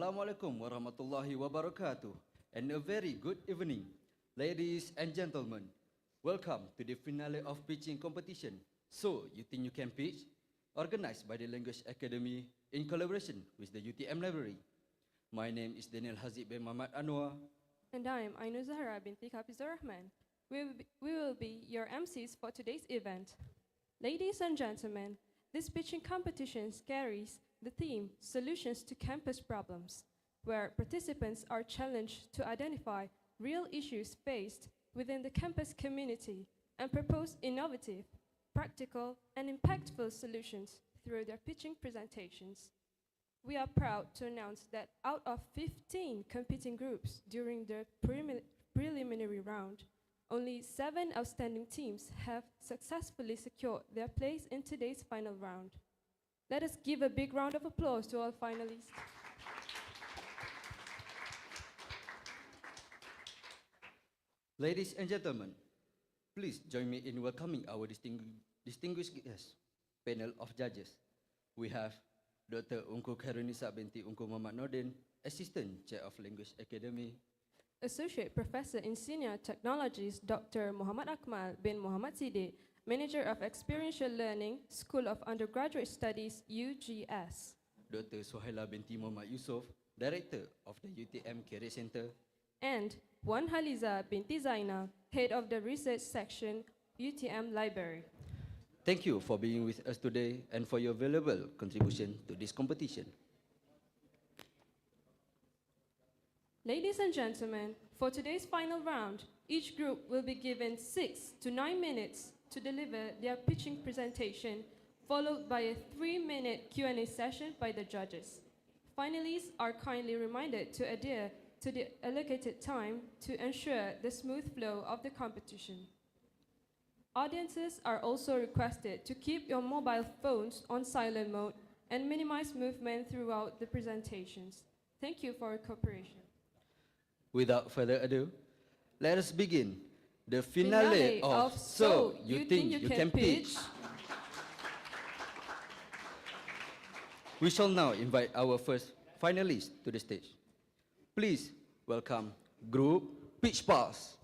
Assalamualaikum warahmatullahi wabarakatuh, and a very good evening, ladies and gentlemen. Welcome to the finale of pitching competition. So, you think you can pitch? Organized by the Language Academy in collaboration with the UTM Library. My name is Daniel Hazib bin Muhammad Anwar. And I'm Ainu Zahra binti Hafizur Rahman. We will be your MCs for today's event. Ladies and gentlemen, this pitching competition carries the theme Solutions to Campus Problems, where participants are challenged to identify real issues faced within the campus community and propose innovative, practical, and impactful solutions through their pitching presentations. We are proud to announce that out of 15 competing groups during the preliminary round, only 7 outstanding teams have successfully secured their place in today's final round. Let us give a big round of applause to all finalists. Ladies and gentlemen, please join me in welcoming our distinguished guest panel of judges. We have Dr. Ungku Khairunisa binti Ungku Muhammad Nordin, Assistant Chair of Language Academy. Associate Professor in Senior Technologies, Dr. Muhammad Akmal bin Muhammad Siddiq, Manager of Experiential Learning, School of Undergraduate Studies, UGS. Dr. Suhaila binti Muhammad Yusof, Director of the UTM Career Center. And Wan Haliza binti Zaina, Head of the Research Section, UTM Library. Thank you for being with us today and for your valuable contribution to this competition. Ladies and gentlemen, for today's final round, each group will be given 6 to 9 minutes to deliver their pitching presentation, followed by a 3-minute Q&A session by the judges. Finalists are kindly reminded to adhere to the allocated time to ensure the smooth flow of the competition. Audiences are also requested to keep your mobile phones on silent mode and minimize movement throughout the presentations. Thank you for your cooperation. Without further ado, let us begin the finale of So You Think You Can Pitch? We shall now invite our first finalist to the stage. Please welcome Group Pitch Pass.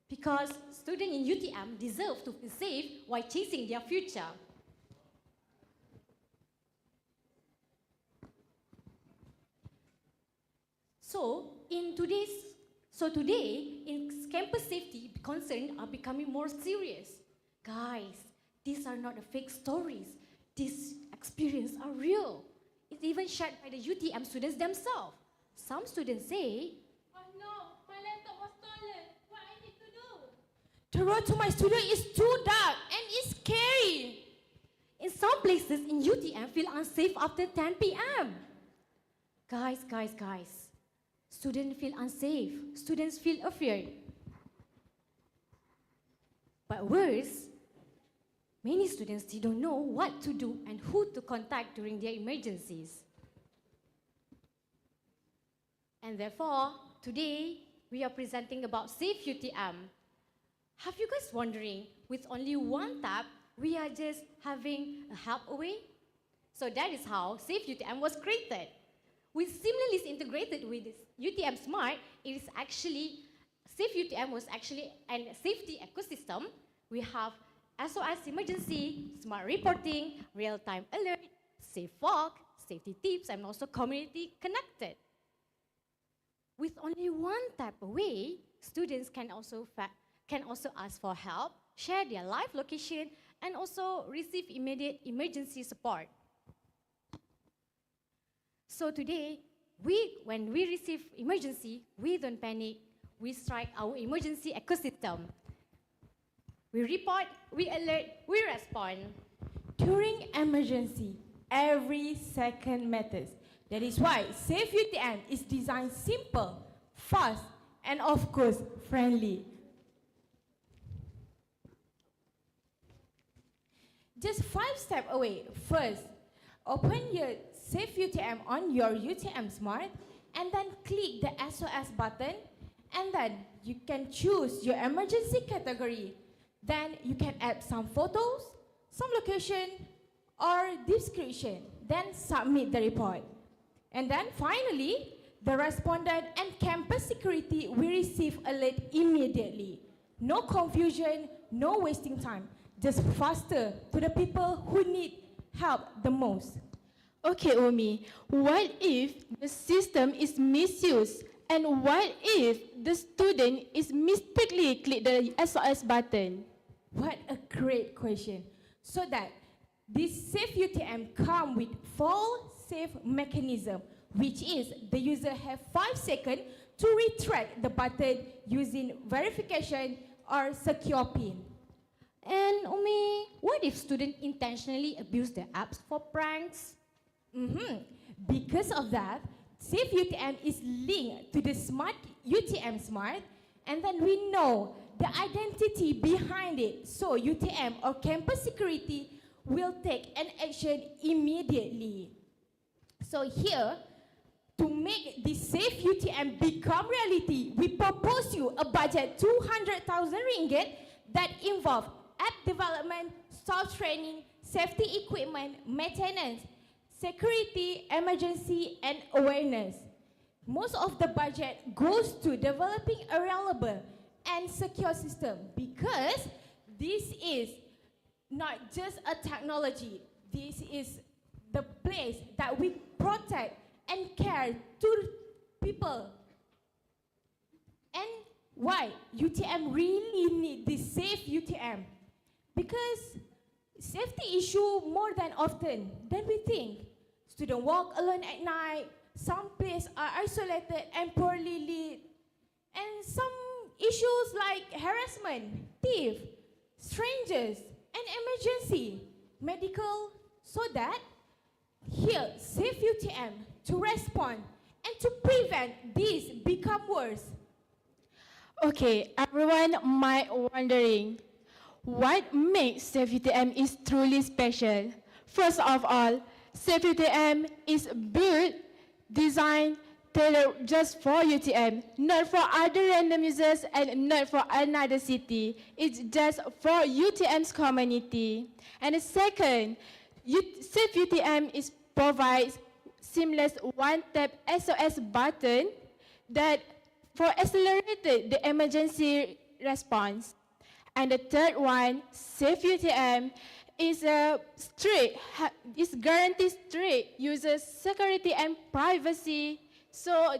Because students in UTM deserve to feel safe while chasing their future. Today, in campus safety concerns are becoming more serious. Guys, these are not the fake stories. These experiences are real. It's even shared by the UTM students themselves. Some students say, "Oh no, my laptop was stolen. What I need to do?" The road to my studio is too dark and it's scary. In some places in UTM feel unsafe after 10 p.m. Guys. Students feel unsafe. Students feel afraid. But worse, many students still don't know what to do and who to contact during their emergencies. And therefore, today, we are presenting about Safe UTM. Have you guys wondering, with only one tap, we are just having a help away? So that is how Safe UTM was created. With seamlessly integrated with UTM Smart, it is actually, Safe UTM was actually a safety ecosystem. We have SOS emergency, smart reporting, real-time alert, safe walk, safety tips, and also community connected. With only one tap away, students can also ask for help, share their live location, and also receive immediate emergency support. So today, when we receive emergency, we don't panic. We strike our emergency ecosystem. We report, we alert, we respond. During emergency, every second matters. That is why Safe UTM is designed simple, fast, and of course, friendly. Just 5 steps away. First, open your Safe UTM on your UTM Smart, and then click the SOS button, and then you can choose your emergency category. Then you can add some photos, some location, or description. Then submit the report. And then finally, the respondent and campus security will receive alert immediately. No confusion, no wasting time. Just faster to the people who need help the most. Okay, Umi, what if the system is misused? And what if the student is mistakenly click the SOS button? What a great question. So that this Safe UTM come with fail-safe mechanism, which is the user have 5 seconds to retract the button using verification or secure PIN. And Umi, what if students intentionally abuse the apps for pranks? Because of that, Safe UTM is linked to the Smart UTM Smart, and then we know the identity behind it. So UTM or campus security will take an action immediately. So here, to make this Safe UTM become reality, we propose you a budget 200,000 ringgit that involve app development, staff training, safety equipment, maintenance, security, emergency, and awareness. Most of the budget goes to developing a reliable and secure system, because this is not just a technology. This is the place that we protect and care to people. And why UTM really need this Safe UTM? Because safety issue more than often than we think. Students walk alone at night, some places are isolated and poorly lit, and some issues like harassment, thief, strangers, and emergency, medical, so that here, Safe UTM to respond and to prevent this become worse. Okay, everyone might wondering, what makes Safe UTM is truly special? First of all, Safe UTM is built, designed, tailored just for UTM, not for other random users and not for another city. It's just for UTM's community. And the second, Safe UTM provides seamless one-tap SOS button that for accelerated the emergency response. And the third one, Safe UTM is guarantees strict user security and privacy, so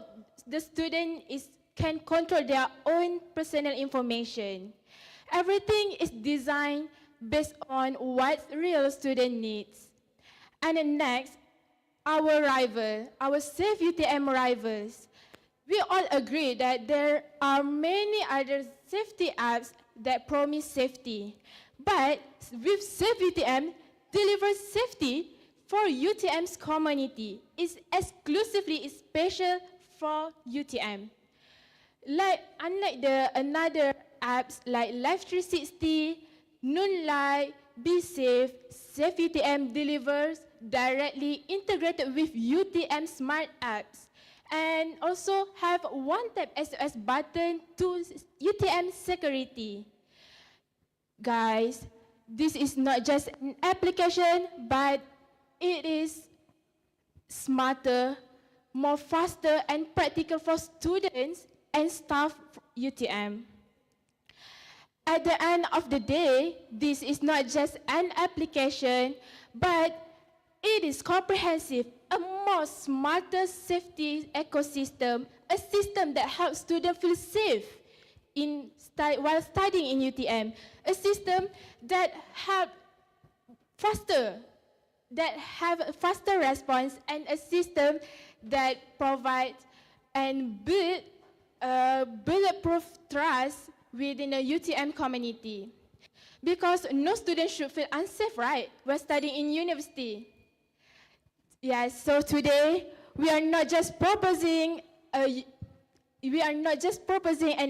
the student can control their own personal information. Everything is designed based on what real student needs. And then next, our Safe UTM rivals. We all agree that there are many other safety apps that promise safety. But with Safe UTM delivers safety for UTM's community. It's exclusively special for UTM. Unlike the another apps like Life 360, Noonlight, Be Safe, Safe UTM delivers directly integrated with UTM smart apps and also have one tap SOS button to UTM security. Guys, this is not just an application, but it is smarter, more faster and practical for students and staff UTM. At the end of the day, this is not just an application, but it is comprehensive, a more smarter safety ecosystem, a system that helps students feel safe while studying in UTM, a system that have a faster response, and a system that provides and build bulletproof trust within the UTM community. Because no student should feel unsafe, right, while studying in university. Yes, so today we are not just proposing an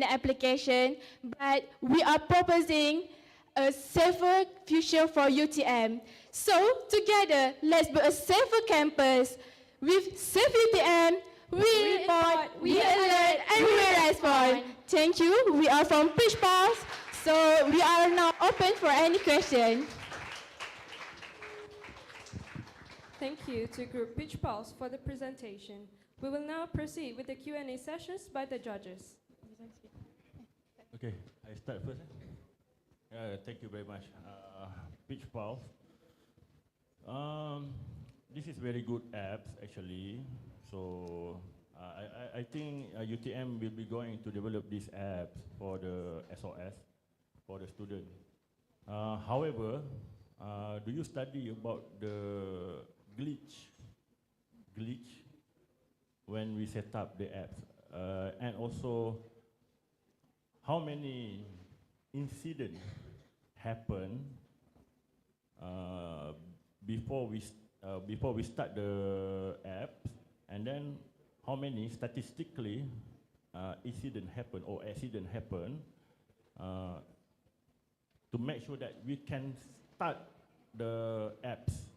application, but we are proposing a safer future for UTM. So together, let's build a safer campus. With Safe UTM, we report, we alert, and we respond. Thank you. We are from Pitch Pulse, so we are now open for any question. Thank you to Group Pitch Pulse for the presentation. We will now proceed with the Q&A sessions by the judges. Okay, I start first. Thank you very much. Pitch Pulse. This is very good apps actually. So I think UTM will be going to develop these apps for the SOS for the student. However, do you study about the glitch when we set up the apps, and also how many incidents happen before we start the apps, and then how many statistically accident happen to make sure that we can start the apps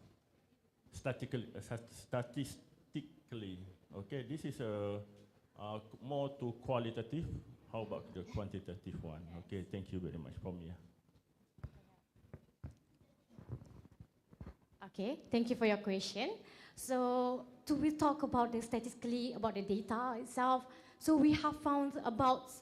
statistically. Okay, this is more to qualitative. How about the quantitative one? Okay, thank you very much from me. Okay, thank you for your question. So, we talk about the statistically about the data itself. So we have found about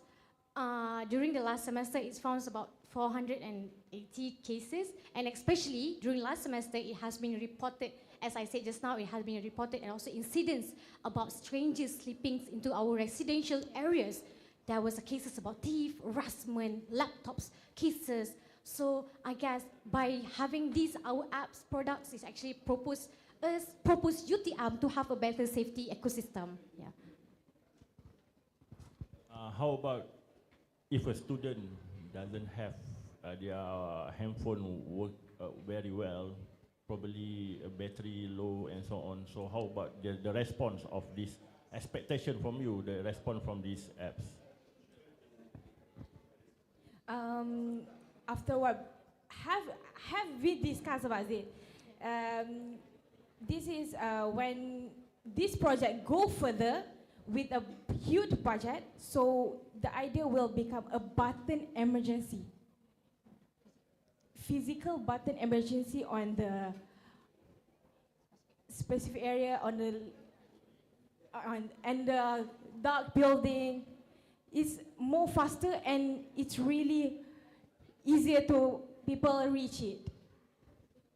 during the last semester, it's found about 480 cases, and especially during last semester, it has been reported. As I said just now, it has been reported and also incidents about strangers slipping into our residential areas. There was cases about thief, harassment, laptops, cases. So I guess by having these, our apps products is actually propose UTM to have a better safety ecosystem. Yeah. How about if a student doesn't have their handphone work very well, probably a battery low and so on. So how about the response of this expectation from you, the response from these apps? After what have we discussed about it? This is when this project go further with a huge budget, so the idea will become a button emergency. Physical button emergency on the specific area and the dark building is more faster, and it's really easier to people reach it.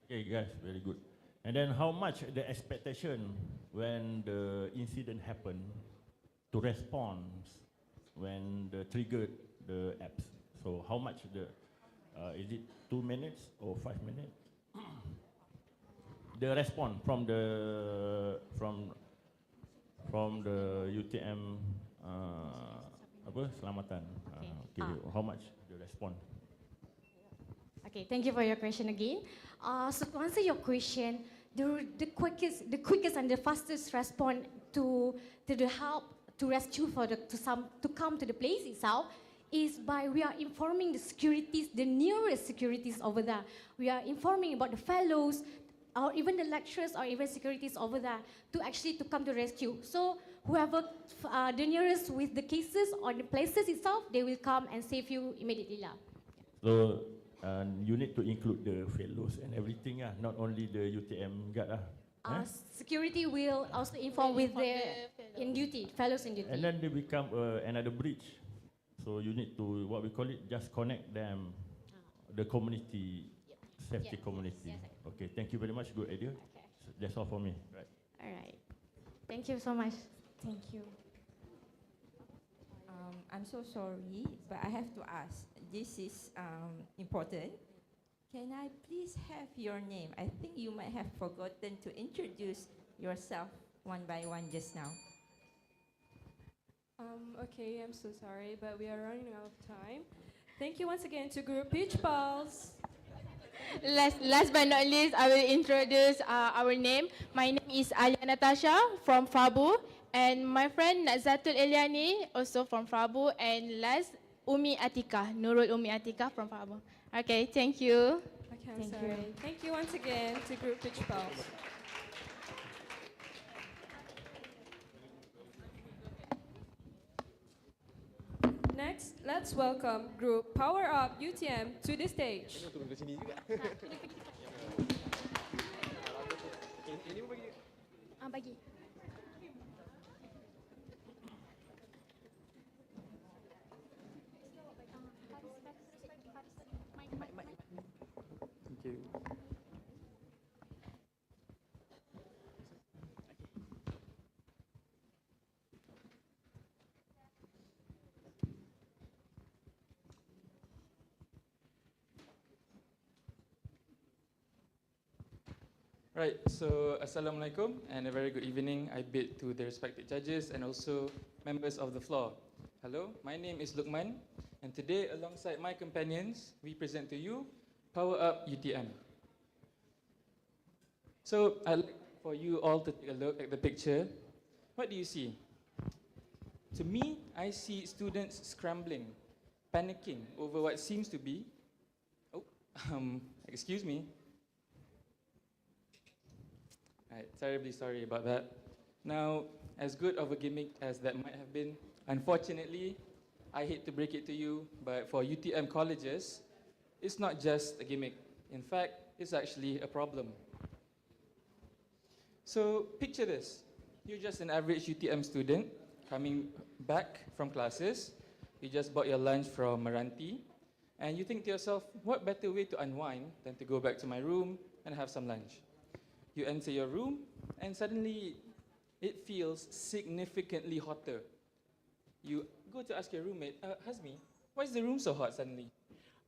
Okay, guys, very good. And then how much the expectation when the incident happened to respond when the triggered the apps? So how much is it 2 minutes or 5 minutes? The response from the UTM selamatan. Okay. How much the response? Okay, thank you for your question again. So to answer your question, the quickest and the fastest response to the help to rescue for to come to the place itself is by we are informing the securities, the nearest securities over there. We are informing about the fellows, or even the lecturers, or even securities over there to come to rescue. So whoever the nearest with the cases or the places itself, they will come and save you immediately lah. So you need to include the fellows and everything, not only the UTM guard. Security will also inform with the in duty, fellows in duty. And then they become another bridge. So you need to, what we call it, just connect them, the community, safety community. Yes. Okay, thank you very much, good idea. Okay. So that's all for me. Right. All right. Thank you so much. Thank you. I'm so sorry, but I have to ask. This is important. Can I please have your name? I think you might have forgotten to introduce yourself one by one just now. Okay, I'm so sorry, but we are running out of time. Thank you once again to Group Peach Pals. Last but not least, I will introduce our name. My name is Alia Natasha from Fabu, and my friend Nazatul Eliani, also from Fabu, and last, Umi Atika, Nurul Umi Atika from Fabu. Okay, thank you. Okay, I'm sorry. Thank you once again to Group Peach Pals. Next, let's welcome Group Power Up UTM to the stage. Bagi. Thank you. Right, so Assalamualaikum and a very good evening. I bid to the respected judges and also members of the floor. Hello, my name is Lukman, and today alongside my companions, we present to you Power Up UTM. So I'd like for you all to take a look at the picture. What do you see? To me, I see students scrambling, panicking over what seems to be, excuse me. Right, terribly sorry about that. Now, as good of a gimmick as that might have been, unfortunately, I hate to break it to you, but for UTM colleges, it's not just a gimmick. In fact, it's actually a problem. So, picture this. You're just an average UTM student coming back from classes. You just bought your lunch from Meranti, and you think to yourself, what better way to unwind than to go back to my room and have some lunch? You enter your room, and suddenly it feels significantly hotter. You go to ask your roommate, Hazmi, why is the room so hot suddenly?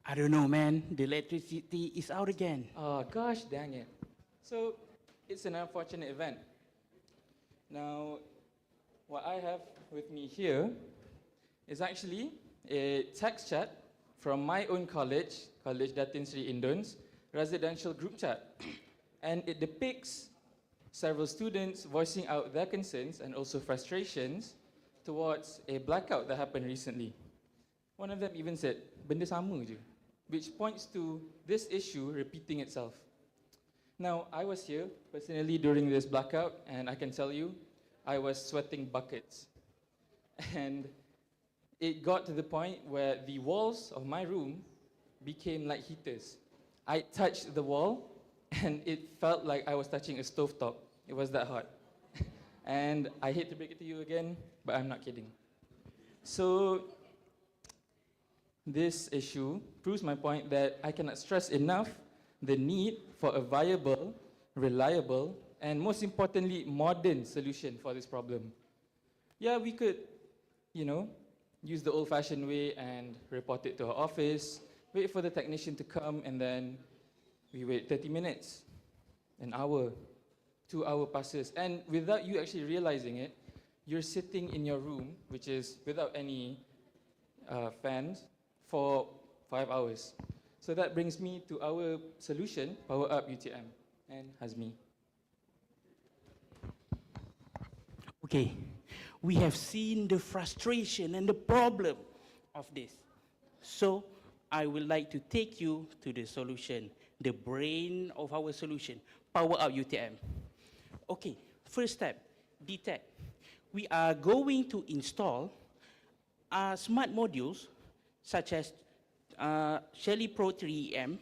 I don't know, man. The electricity is out again. Oh, gosh dang it. So, it's an unfortunate event. Now, what I have with me here is actually a text chat from my own college, College Datin Sri Indon's residential group chat. And it depicts several students voicing out their concerns and also frustrations towards a blackout that happened recently. One of them even said, benda sama je, which points to this issue repeating itself. Now, I was here personally during this blackout, and I can tell you, I was sweating buckets. And it got to the point where the walls of my room became like heaters. I touched the wall, and it felt like I was touching a stovetop. It was that hot. And I hate to break it to you again, but I'm not kidding. So this issue proves my point that I cannot stress enough the need for a viable, reliable, and most importantly, modern solution for this problem. Yeah, we could, use the old-fashioned way and report it to our office, wait for the technician to come, and then we wait 30 minutes, an hour, 2 hour passes, and without you actually realizing it, you're sitting in your room, which is without any fans, for 5 hours. So that brings me to our solution, Power Up UTM, and Hazmi. Okay, we have seen the frustration and the problem of this. So I would like to take you to the solution, the brain of our solution, Power Up UTM. Okay, first step, detect. We are going to install smart modules such as Shelly Pro 3EM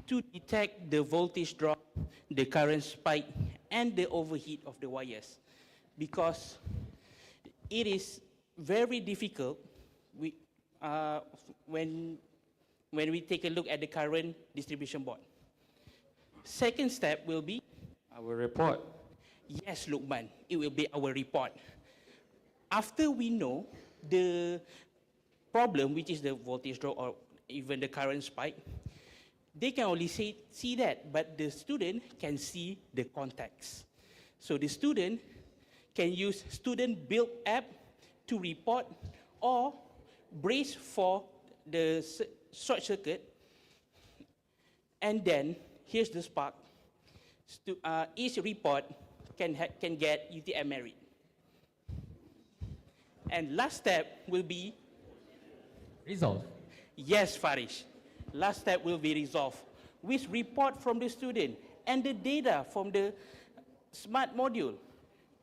to detect the voltage drop, the current spike, and the overheat of the wires. Because it is very difficult when we take a look at the current distribution board. Second step will be Our report. yes, Lukman, it will be our report. After we know the problem, which is the voltage drop or even the current spike, they can only see that, but the student can see the context. So the student can use student-built app to report or brace for the short circuit. And then, here's the spark. Each report can get UTM merit. And last step will be Resolve. yes, Farish. Last step will be resolve with report from the student and the data from the smart module.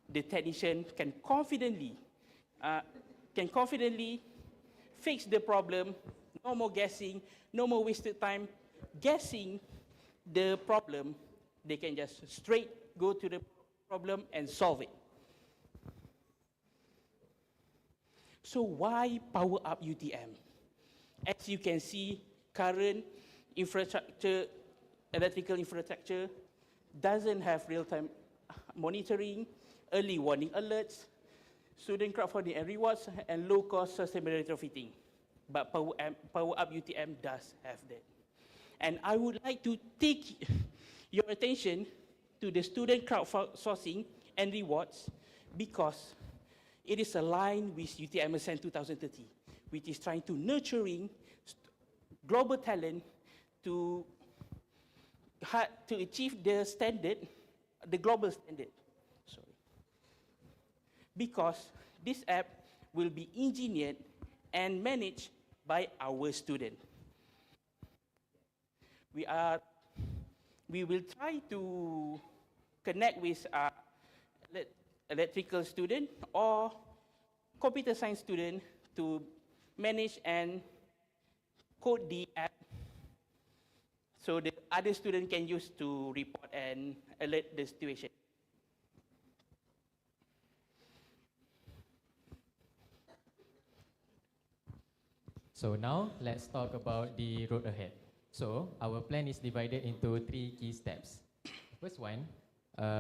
The technician can confidently fix the problem. No more guessing, no more wasted time guessing the problem. They can just straight go to the problem and solve it. So why Power Up UTM? As you can see, current infrastructure, electrical infrastructure doesn't have real-time monitoring, early warning alerts, student crowdfunding and rewards, and low-cost sustainable retrofitting. But Power Up UTM does have that. And I would like to take your attention to the student crowdsourcing and rewards because it is aligned with UTM Ascend 2030, which is trying to nurturing global talent to achieve the standard, the global standard. Sorry. Because this app will be engineered and managed by our student. We will try to connect with electrical student or computer science student to manage and code the app so the other student can use to report and alert the situation. So now let's talk about the road ahead. So our plan is divided into 3 key steps. First one,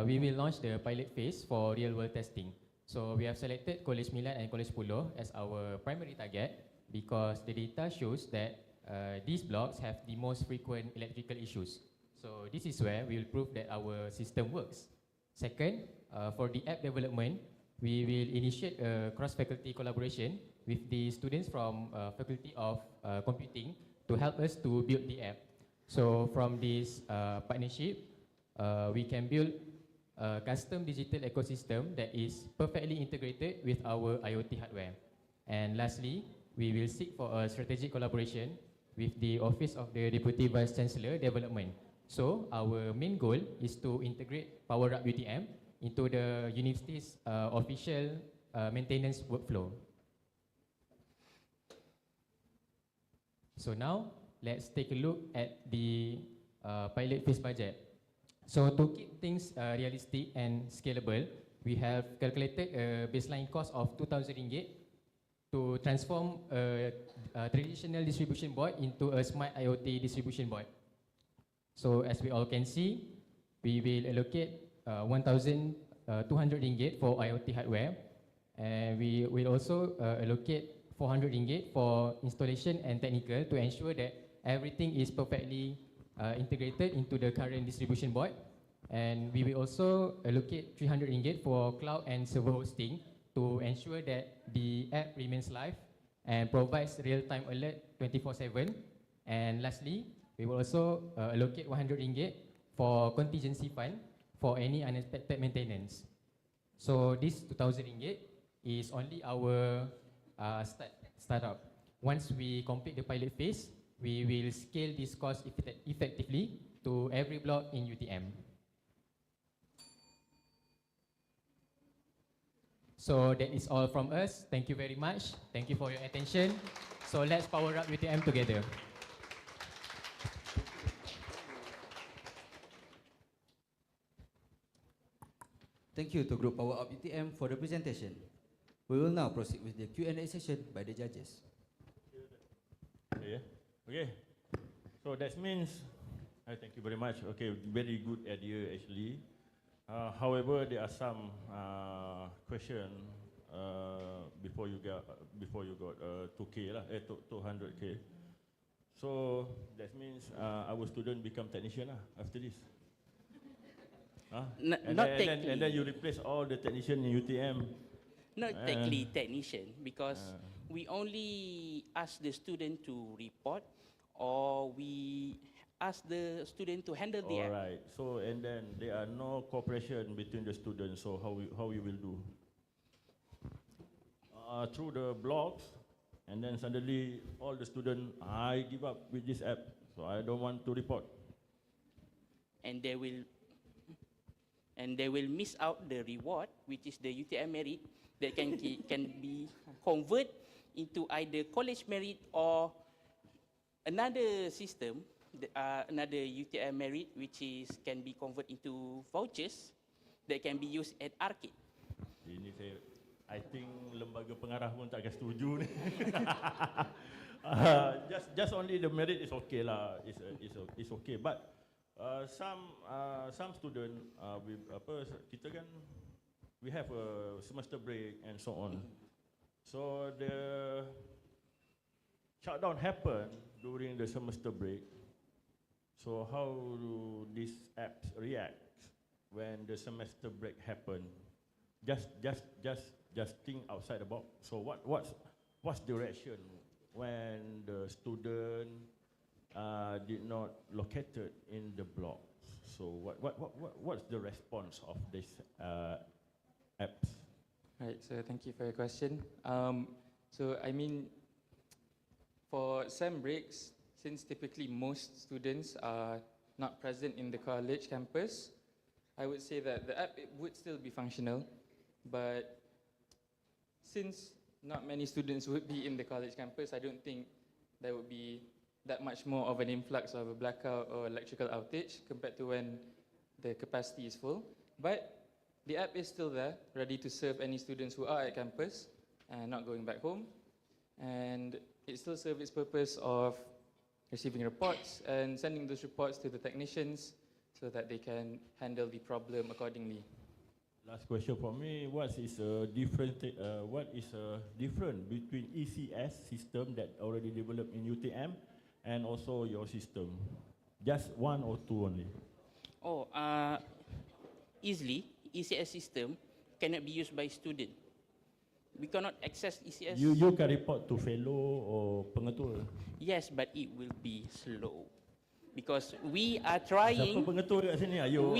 we will launch the pilot phase for real-world testing. So we have selected College Milan and College Pulo as our primary target because the data shows that these blocks have the most frequent electrical issues. So this is where we will prove that our system works. Second, for the app development, we will initiate a cross-faculty collaboration with the students from Faculty of Computing to help us to build the app. So from this partnership, we can build a custom digital ecosystem that is perfectly integrated with our IoT hardware. And lastly, we will seek for a strategic collaboration with the Office of the Deputy Vice Chancellor Development. So our main goal is to integrate Power Up UTM into the university's official maintenance workflow. So now, let's take a look at the pilot phase budget. So to keep things realistic and scalable, we have calculated a baseline cost of 2,000 ringgit to transform a traditional distribution board into a smart IoT distribution board. So as we all can see, we will allocate 1,200 ringgit for IoT hardware, and we will also allocate 400 ringgit for installation and technical to ensure that everything is perfectly integrated into the current distribution board. And we will also allocate 300 ringgit for cloud and server hosting to ensure that the app remains live and provides real-time alert 24/7. And lastly, we will also allocate 100 ringgit for contingency fund for any unexpected maintenance. So this 2,000 ringgit is only our startup. Once we complete the pilot phase, we will scale this cost effectively to every block in UTM. So that is all from us. Thank you very much. Thank you for your attention. So let's power up UTM together. Thank you to Group Power Up UTM for the presentation. We will now proceed with the Q&A session by the judges. Okay. So that means, thank you very much. Okay, very good idea actually. However, there are some question before you got 2K lah, 200K. So that means our student become technician lah after this. And then you replace all the technician in UTM. Not technically technician, because we only ask the student to report, or we ask the student to handle the app. Alright, so and then there are no cooperation between the students, so how we will do? Through the blogs, and then suddenly all the students, I give up with this app, so I don't want to report. And they will miss out the reward, which is the UTM merit that can be converted into either college merit or another system, another UTM merit, which can be converted into vouchers that can be used at arcade. Ini I think lembaga pengarah pun tak akan setuju ni. Just only the merit is okay lah. It's okay, but some student kita kan we have a semester break and so on. So the shutdown happened during the semester break. So how do these apps react when the semester break happen? Just think outside the box. So what's the reaction when the student did not located in the blocks? So what's the response of this apps? Right, so thank you for your question. So I mean, for sem breaks, since typically most students are not present in the college campus, I would say that the app would still be functional, but since not many students would be in the college campus, I don't think there would be that much more of an influx of a blackout or electrical outage compared to when the capacity is full. But the app is still there, ready to serve any students who are at campus and not going back home. And it still serves its purpose of receiving reports and sending those reports to the technicians so that they can handle the problem accordingly. Last question for me, what is different between ECS system that already developed in UTM and also your system? Just one or two only? Easily, ECS system cannot be used by student. We cannot access ECS. You can report to fellow or pengetua? Yes, but it will be slow. Because we are trying... Siapa pengetua kat sini? Ayo.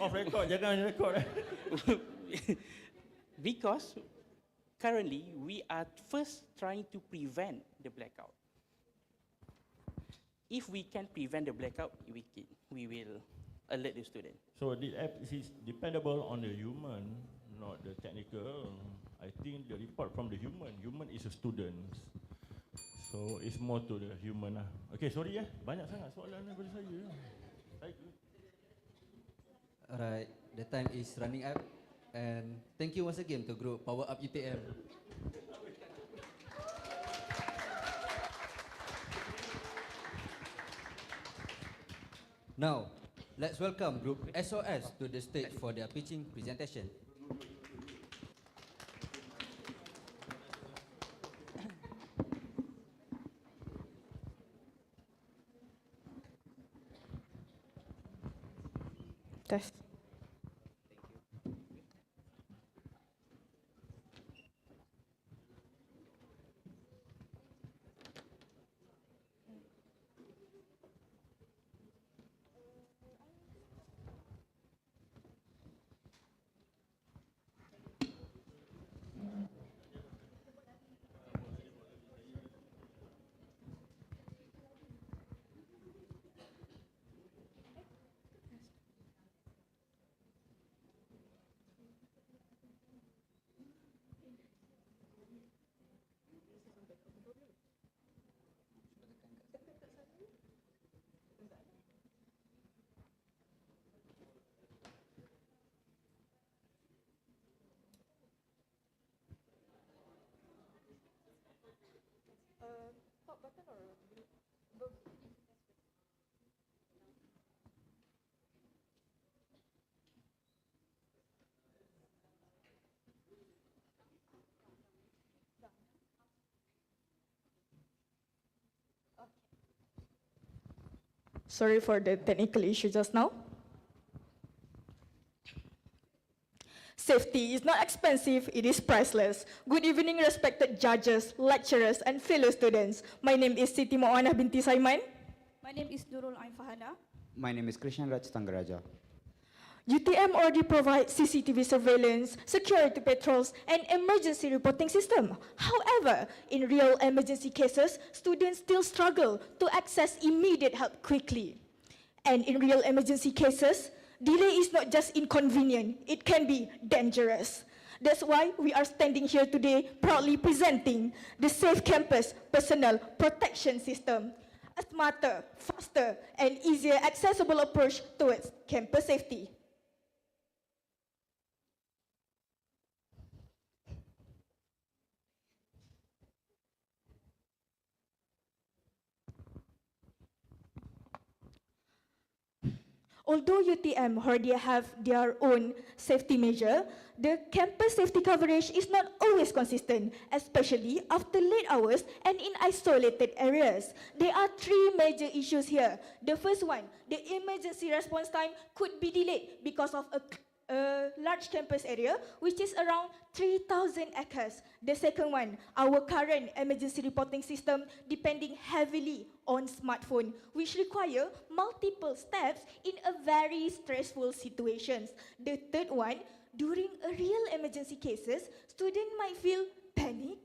Off record, jangan record. Because currently, we are first trying to prevent the blackout. If we can prevent the blackout, we will alert the student. So the app is dependable on the human, not the technical. I think the report from the human is a student. So it's more to the human lah. Okay, sorry ya, banyak sangat soalan daripada saya. Alright, the time is running up, and thank you once again to Group Power Up UTM. Now, let's welcome Group SOS to the stage for their pitching presentation. Test. Sorry for the technical issue just now. Safety is not expensive, it is priceless. Good evening, respected judges, lecturers, and fellow students. My name is Siti Moana binti Saiman. My name is Nurul Ain Fahana. My name is Krishan Raj Tanggaraja. UTM already provides CCTV surveillance, security patrols, and emergency reporting system. However, in real emergency cases, students still struggle to access immediate help quickly. And in real emergency cases, delay is not just inconvenient, it can be dangerous. That's why we are standing here today proudly presenting the Safe Campus Personal Protection System, a smarter, faster, and easier accessible approach towards campus safety. Although UTM already have their own safety measure, the campus safety coverage is not always consistent, especially after late hours and in isolated areas. There are three major issues here. The first one, the emergency response time could be delayed because of a large campus area, which is around 3,000 acres. The second one, our current emergency reporting system depending heavily on smartphone, which require multiple steps in a very stressful situations. The third one, during a real emergency cases, students might feel panic,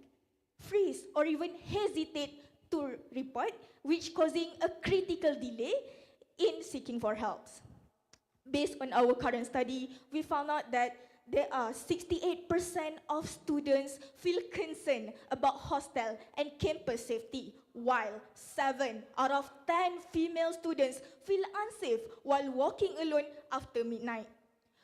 freeze, or even hesitate to report, which causing a critical delay in seeking for help. Based on our current study, we found out that there are 68% of students feel concerned about hostel and campus safety, while 7 out of 10 female students feel unsafe while walking alone after midnight.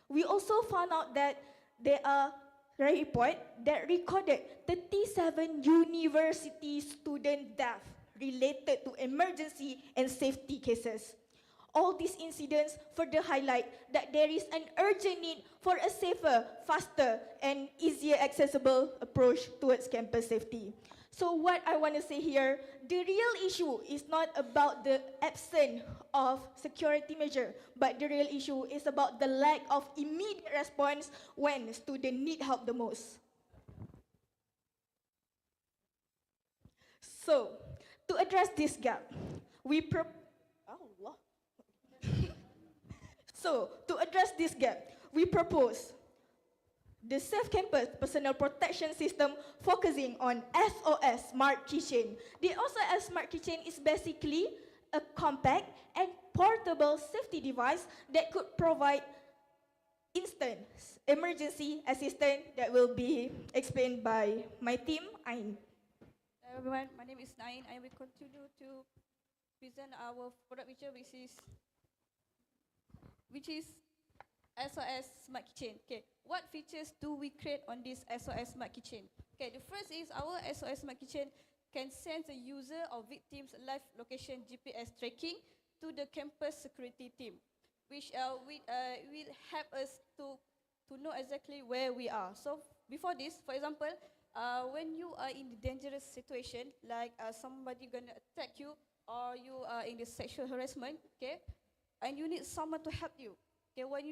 We also found out that there are reports that recorded 37 university student deaths related to emergency and safety cases. All these incidents further highlight that there is an urgent need for a safer, faster, and easier accessible approach towards campus safety. So what I want to say here, the real issue is not about the absence of security measure, but the real issue is about the lack of immediate response when students need help the most. So, to address this gap, we propose the Safe Campus Personal Protection System focusing on SOS Smart Kitchen. The SOS Smart Kitchen is basically a compact and portable safety device that could provide instant emergency assistance that will be explained by my team, Ain. Hello everyone, my name is Nain. I will continue to present our product feature, which is SOS Smart Kitchen. Okay, what features do we create on this SOS Smart Kitchen? Okay, the first is our SOS Smart Kitchen can send a user or victim's live location GPS tracking to the campus security team, which will help us to know exactly where we are. So before this, for example, when you are in a dangerous situation, like somebody gonna attack you, or you are in the sexual harassment, okay, and you need someone to help you. Okay, what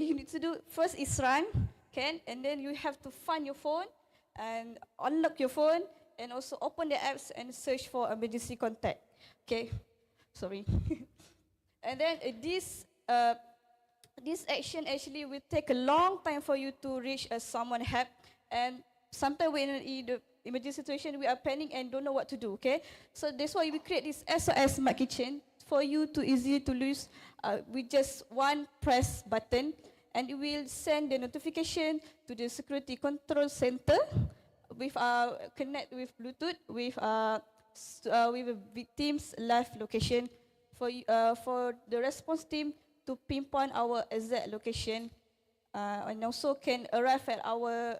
you need to do first is run, okay, and then you have to find your phone and unlock your phone and also open the apps and search for emergency contact. Okay, sorry. And then this action actually will take a long time for you to reach someone help, and sometimes when in the emergency situation we are panicking and don't know what to do. Okay, so that's why we create this SOS Smart Kitchen for you to easy to use with just one press button, and it will send the notification to the security control center with connect with Bluetooth with a victim's live location for the response team to pinpoint our exact location, and also can arrive at our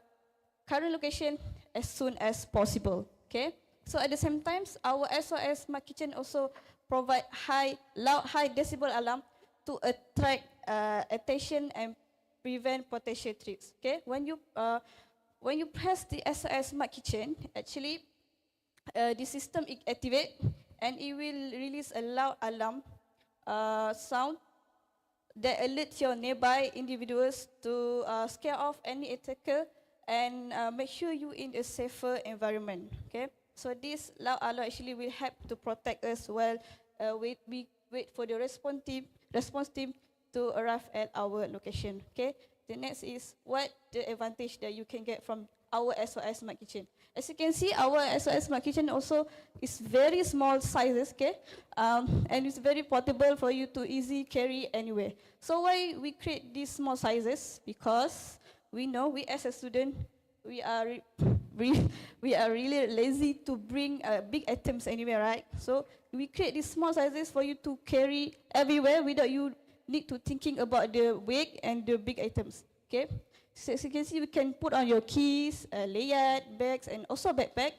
current location as soon as possible. Okay, So at the same time, our SOS Smart Kitchen also provide high decibel alarm to attract attention and prevent potential threats. Okay, when you press the SOS Smart Kitchen, actually the system activate and it will release a loud alarm sound that alerts your nearby individuals to scare off any attacker and make sure you in a safer environment. Okay, so this loud alarm actually will help to protect us while we wait for the response team to arrive at our location. Okay, the next is what the advantage that you can get from our SOS Smart Kitchen. As you can see, our SOS Smart Kitchen also is very small sizes, okay, and it's very portable for you to easy carry anywhere. So why we create these small sizes? Because we know we as a student, we are really lazy to bring big items anywhere, right? So we create these small sizes for you to carry everywhere without you need to thinking about the weight and the big items, okay? So as you can see, we can put on your keys, layard, bags, and also backpack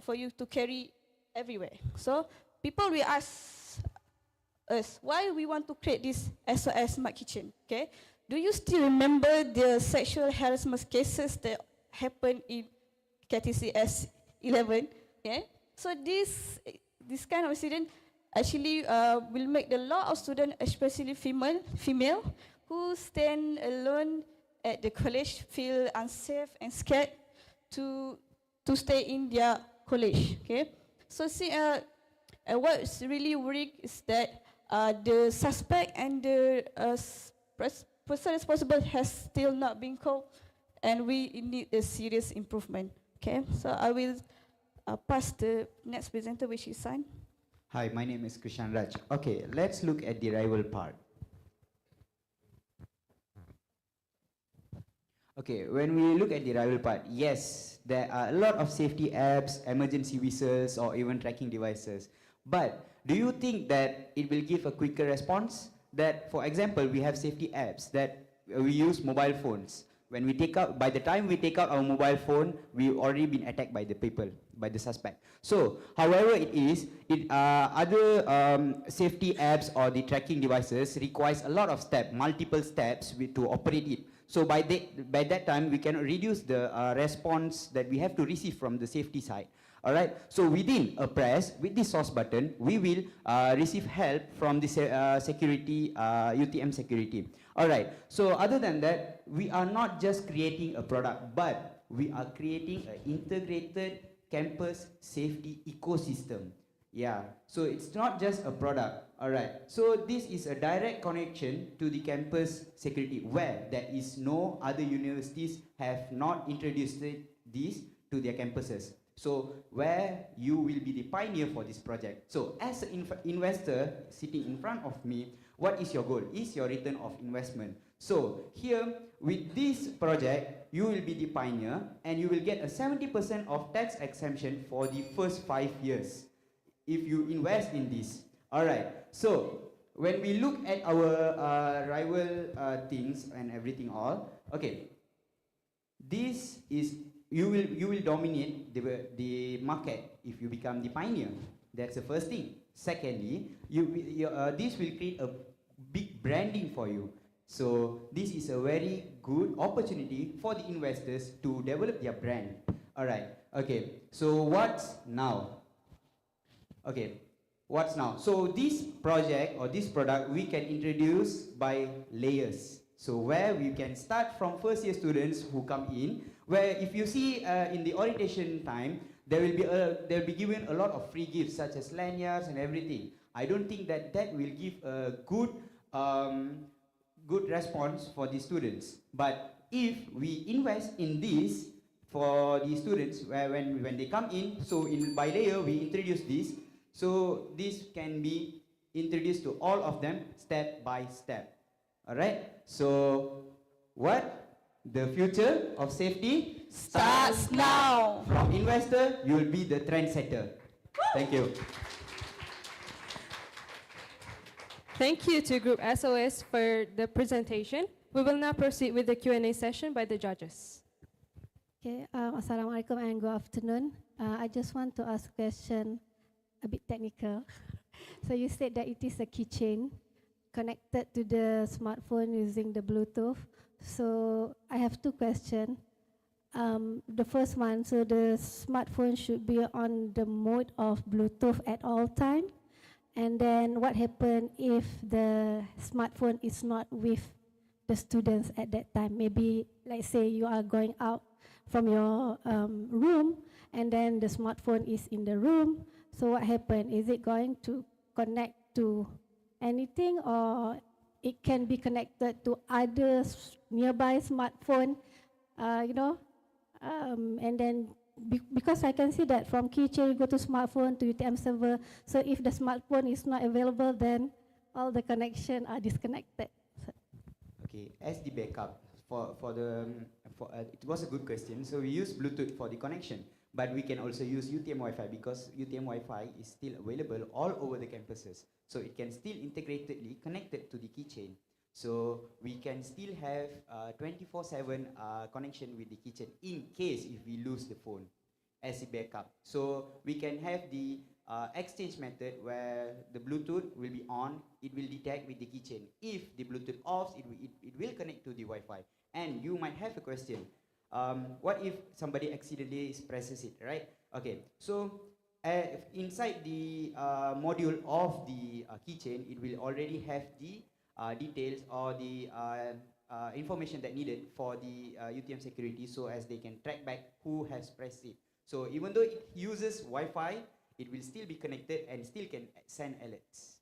for you to carry everywhere. So people will ask us why we want to create this SOS Smart Kitchen, okay? Do you still remember the sexual harassment cases that happened in KTCS 11? Okay? So this kind of incident actually will make the lot of students, especially female, who stand alone at the college feel unsafe and scared to stay in their college. Okay, so see, what's really worrying is that the suspect and the person responsible has still not been caught, and we need a serious improvement. Okay, so I will pass the next presenter, which is San. Hi, my name is Krishan Raj. Okay, let's look at the rival part. Okay, when we look at the rival part, yes, there are a lot of safety apps, emergency whistles, or even tracking devices. But do you think that it will give a quicker response? That, for example, we have safety apps that we use mobile phones. When we take out, by the time we take out our mobile phone, we've already been attacked by the people, by the suspect. So, however it is, other safety apps or the tracking devices requires a lot of steps, multiple steps to operate it. So by that time, we can reduce the response that we have to receive from the safety side. All right. So within a press, with the source button, we will receive help from the security, UTM security. All right. So other than that, we are not just creating a product, but we are creating an integrated campus safety ecosystem. Yeah. So it's not just a product. All right. So this is a direct connection to the campus security, where there is no other universities have not introduced this to their campuses. So where you will be the pioneer for this project. So as an investor sitting in front of me, what is your goal? Is your return of investment. So here with this project, you will be the pioneer and you will get a 70% of tax exemption for the first 5 years if you invest in this. All right. So when we look at our rival things and everything all, okay, this is you will dominate the market if you become the pioneer. That's the first thing. Secondly, this will create a big branding for you. So this is a very good opportunity for the investors to develop their brand. All right. Okay. So what's now? Okay. What's now? So this project or this product we can introduce by layers. So where we can start from first year students who come in, where if you see in the orientation time, there will be given a lot of free gifts such as lanyards and everything. I don't think that will give a good response for the students. But if we invest in this for the students, where when they come in, so by layer we introduce this. So this can be introduced to all of them step by step. All right. So what? The future of safety starts now. From investor, you will be the trendsetter. Thank you. Thank you to Group SOS for the presentation. We will now proceed with the Q&A session by the judges. Okay, Assalamualaikum and good afternoon. I just want to ask a question, a bit technical. So you said that it is a keychain connected to the smartphone using the Bluetooth. So I have two questions. The first one, so the smartphone should be on the mode of Bluetooth at all time. And then what happens if the smartphone is not with the students at that time? Maybe, let's say you are going out from your room, and then the smartphone is in the room. So what happens? Is it going to connect to anything, or it can be connected to other nearby smartphone, you know? And then because I can see that from keychain you go to smartphone to UTM server. So if the smartphone is not available, then all the connection are disconnected. Okay, as the backup it was a good question. So we use Bluetooth for the connection, but we can also use UTM Wi-Fi because UTM Wi-Fi is still available all over the campuses. So it can still integratedly connected to the keychain. So we can still have 24/7 connection with the keychain in case if we lose the phone as a backup. So we can have the exchange method where the Bluetooth will be on, it will detect with the keychain. If the Bluetooth off, it will connect to the Wi-Fi. And you might have a question, what if somebody accidentally presses it, right? Okay, so inside the module of the keychain, it will already have the details or the information that needed for the UTM security, so as they can track back who has pressed it. So even though it uses Wi-Fi, it will still be connected and still can send alerts.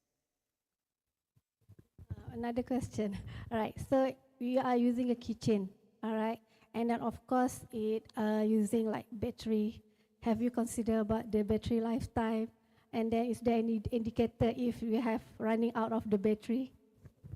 Another question. All right, so we are using a keychain, all right? And then of course it using like battery. Have you considered about the battery lifetime? And then is there any indicator if we have running out of the battery?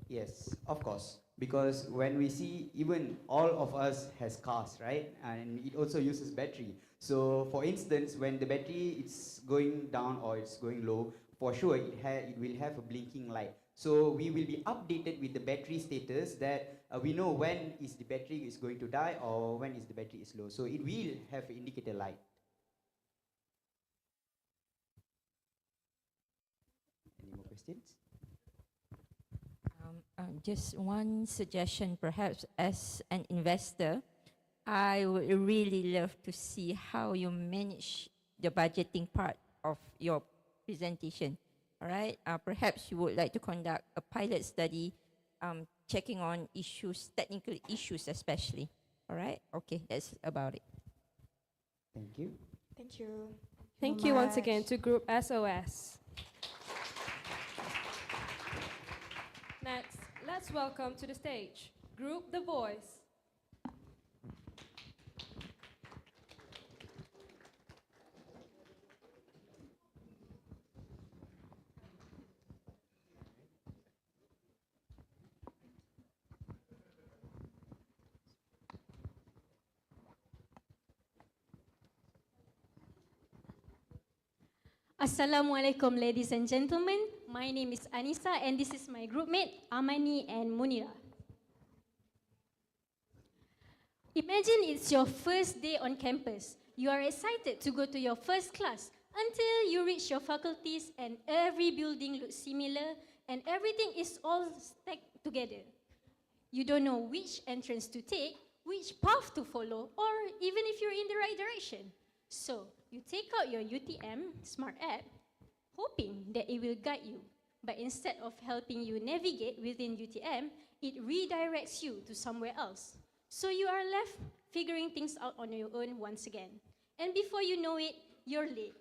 Yes, of course. Because when we see, even all of us has cars, right? And it also uses battery. So for instance, when the battery is going down or it's going low, for sure it will have a blinking light. So we will be updated with the battery status that we know when is the battery is going to die or when is the battery is low. So it will have an indicator light. Any more questions? Just one suggestion, perhaps as an investor, I would really love to see how you manage the budgeting part of your presentation. All right, perhaps you would like to conduct a pilot study, checking on issues, technical issues especially. All right, okay, that's about it. Thank you. Thank you. Thank you once again to Group SOS. Next, let's welcome to the stage Group The Voice. Assalamualaikum, ladies and gentlemen. My name is Anissa and this is my group mate Amani and Munira. Imagine it's your first day on campus. You are excited to go to your first class until you reach your faculties and every building looks similar and everything is all stacked together. You don't know which entrance to take, which path to follow, or even if you're in the right direction. So you take out your UTM smart app, hoping that it will guide you. But instead of helping you navigate within UTM, it redirects you to somewhere else. So you are left figuring things out on your own once again. And before you know it, you're late.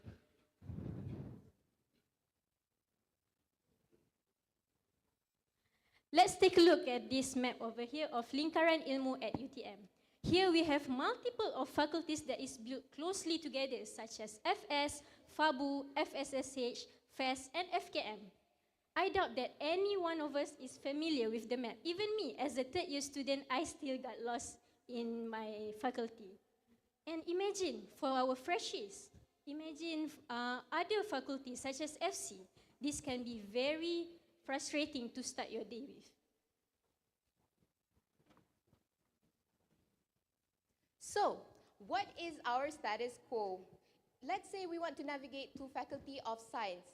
Let's take a look at this map over here of Lingkaran Ilmu at UTM. Here we have multiple of faculties that is built closely together, such as FS, FABU, FSSH, FES, and FKM. I doubt that any one of us is familiar with the map. Even me, as a third-year student, I still got lost in my faculty. And imagine, for our freshies, imagine other faculties such as FC. This can be very frustrating to start your day with. So, what is our status quo? Let's say we want to navigate to Faculty of Science.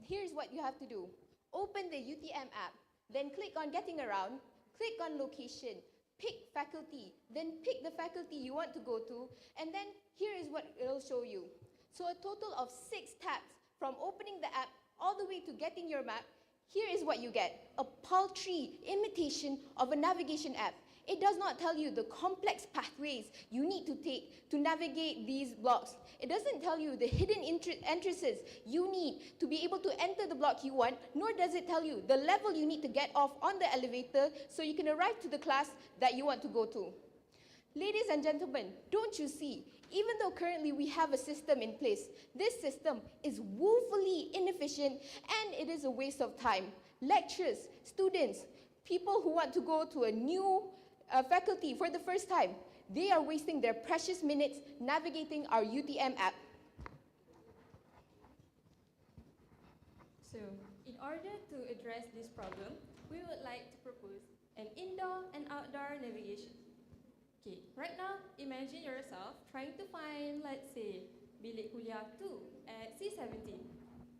Here's what you have to do. Open the UTM app, then click on Getting Around, click on Location, pick Faculty, then pick the faculty you want to go to, and then here is what it'll show you. So a total of 6 tabs from opening the app all the way to getting your map. Here is what you get, a paltry imitation of a navigation app. It does not tell you the complex pathways you need to take to navigate these blocks. It doesn't tell you the hidden entrances you need to be able to enter the block you want, nor does it tell you the level you need to get off on the elevator so you can arrive to the class that you want to go to. Ladies and gentlemen, don't you see, even though currently we have a system in place, this system is woefully inefficient and it is a waste of time. Lecturers, students, people who want to go to a new faculty for the first time, they are wasting their precious minutes navigating our UTM app. So, in order to address this problem, we would like to propose an indoor and outdoor navigation. Okay, right now, imagine yourself trying to find, let's say, bilik kuliah 2 at C17.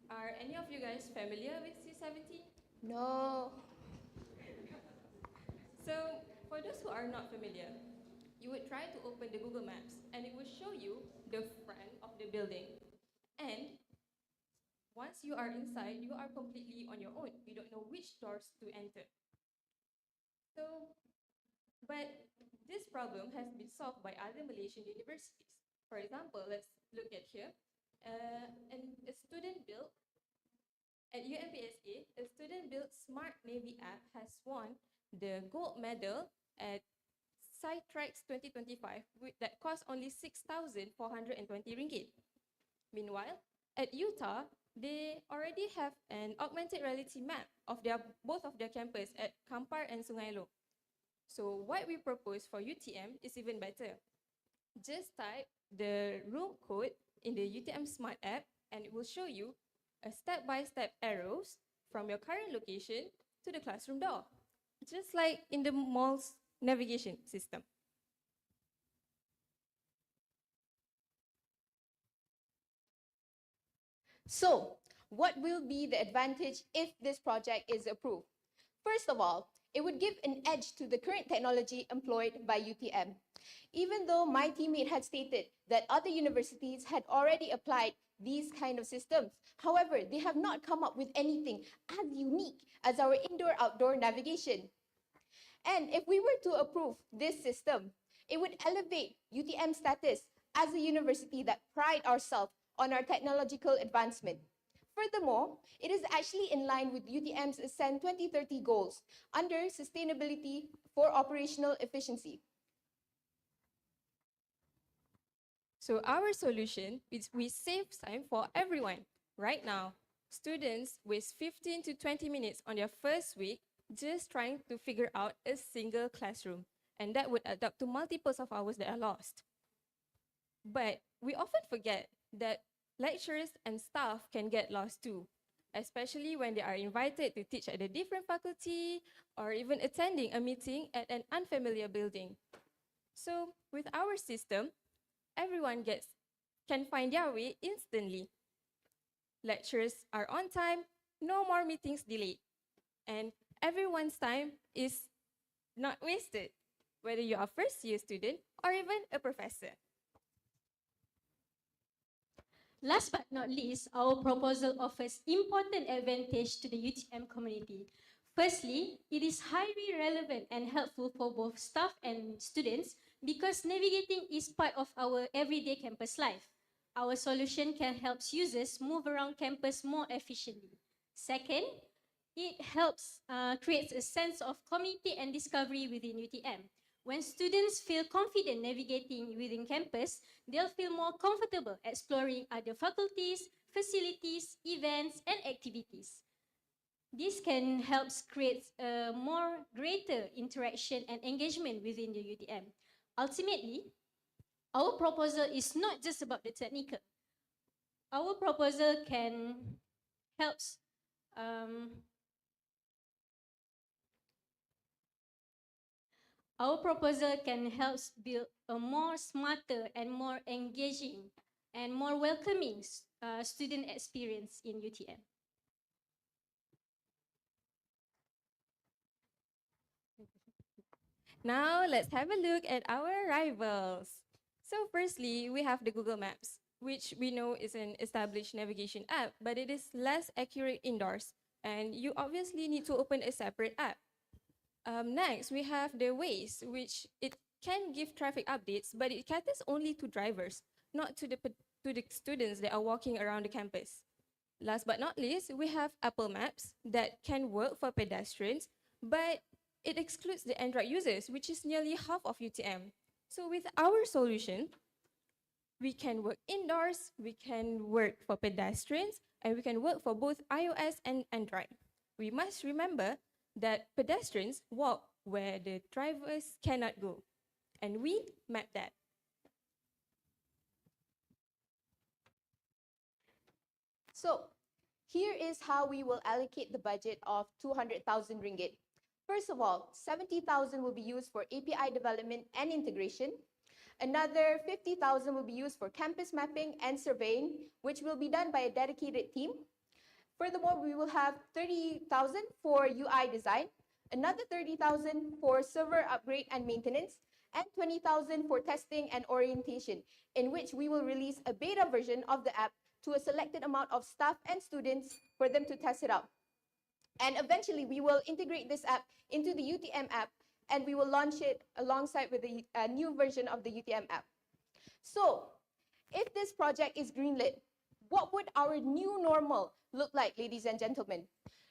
Are any of you guys familiar with C17? No. So, for those who are not familiar, you would try to open the Google Maps and it will show you the front of the building. And once you are inside, you are completely on your own. You don't know which doors to enter. So, but this problem has been solved by other Malaysian universities. For example, let's look at here. And a student built at UMPSA, a student built Smart Navy app has won the gold medal at Scitrax 2025 that cost only 6,420 ringgit. Meanwhile, at Utah, they already have an augmented reality map of both of their campus at Kampar and Sungai Loh. So what we propose for UTM is even better. Just type the room code in the UTM Smart app and it will show you a step-by-step arrows from your current location to the classroom door, just like in the mall's navigation system. So, what will be the advantage if this project is approved? First of all, it would give an edge to the current technology employed by UTM. Even though my teammate had stated that other universities had already applied these kind of systems, however, they have not come up with anything as unique as our indoor-outdoor navigation. And if we were to approve this system, it would elevate UTM status as a university that pride ourselves on our technological advancement. Furthermore, it is actually in line with UTM's Ascend 2030 goals under sustainability for operational efficiency. So our solution is we save time for everyone. Right now, students waste 15 to 20 minutes on their first week just trying to figure out a single classroom, and that would add up to multiples of hours that are lost. But we often forget that lecturers and staff can get lost too, especially when they are invited to teach at a different faculty or even attending a meeting at an unfamiliar building. So with our system, everyone can find their way instantly. Lecturers are on time, no more meetings delayed, and everyone's time is not wasted, whether you are a first-year student or even a professor. Last but not least, our proposal offers important advantage to the UTM community. Firstly, it is highly relevant and helpful for both staff and students because navigating is part of our everyday campus life. Our solution can help users move around campus more efficiently. Second, it helps creates a sense of community and discovery within UTM. When students feel confident navigating within campus, they'll feel more comfortable exploring other faculties, facilities, events, and activities. This can help create a more greater interaction and engagement within the UTM. Ultimately, our proposal is not just about the technical. Our proposal can help Our proposal can help build a more smarter and more engaging and more welcoming student experience in UTM. Now let's have a look at our rivals. So firstly, we have the Google Maps, which we know is an established navigation app, but it is less accurate indoors, and you obviously need to open a separate app. Next, we have the Waze, which it can give traffic updates, but it caters only to drivers, not to the students that are walking around the campus. Last but not least, we have Apple Maps that can work for pedestrians, but it excludes the Android users, which is nearly half of UTM. So with our solution, we can work indoors, we can work for pedestrians, and we can work for both iOS and Android. We must remember that pedestrians walk where the drivers cannot go, and we map that. So, here is how we will allocate the budget of 200,000 ringgit. First of all, 70,000 will be used for API development and integration. Another 50,000 will be used for campus mapping and surveying, which will be done by a dedicated team. Furthermore, we will have 30,000 for UI design, another 30,000 for server upgrade and maintenance, and 20,000 for testing and orientation, in which we will release a beta version of the app to a selected amount of staff and students for them to test it out. And eventually, we will integrate this app into the UTM app, and we will launch it alongside with the new version of the UTM app. So, if this project is greenlit, what would our new normal look like, ladies and gentlemen?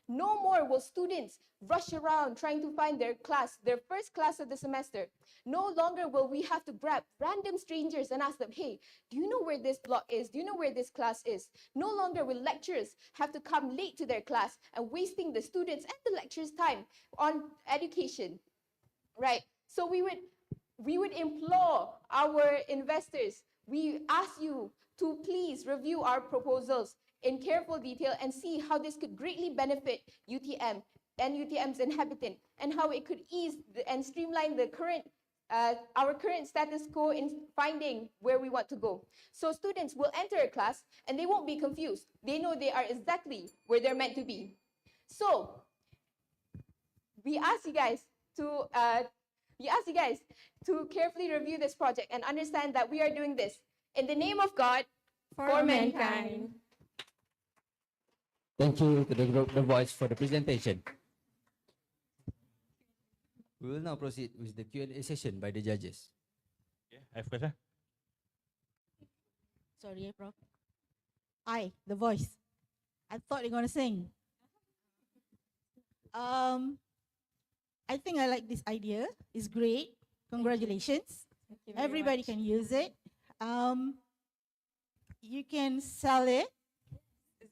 No more will students rush around trying to find their class, their first class of the semester. No longer will we have to grab random strangers and ask them, hey, do you know where this block is? Do you know where this class is? No longer will lecturers have to come late to their class and wasting the students and the lecturers' time on education, right? So we would implore our investors, we ask you to please review our proposals in careful detail and see how this could greatly benefit UTM and UTM's inhabitant, and how it could ease and streamline the our current status quo in finding where we want to go. So students will enter a class and they won't be confused. They know they are exactly where they're meant to be. So we ask you guys to carefully review this project and understand that we are doing this in the name of God for mankind. Thank you to the group The Voice for the presentation. We will now proceed with the Q&A session by the judges. Okay, I have question. Sorry, Prof. The Voice. I thought you're gonna sing. I think I like this idea. It's great. Congratulations. Thank you very Everybody much. can use it. You can sell it.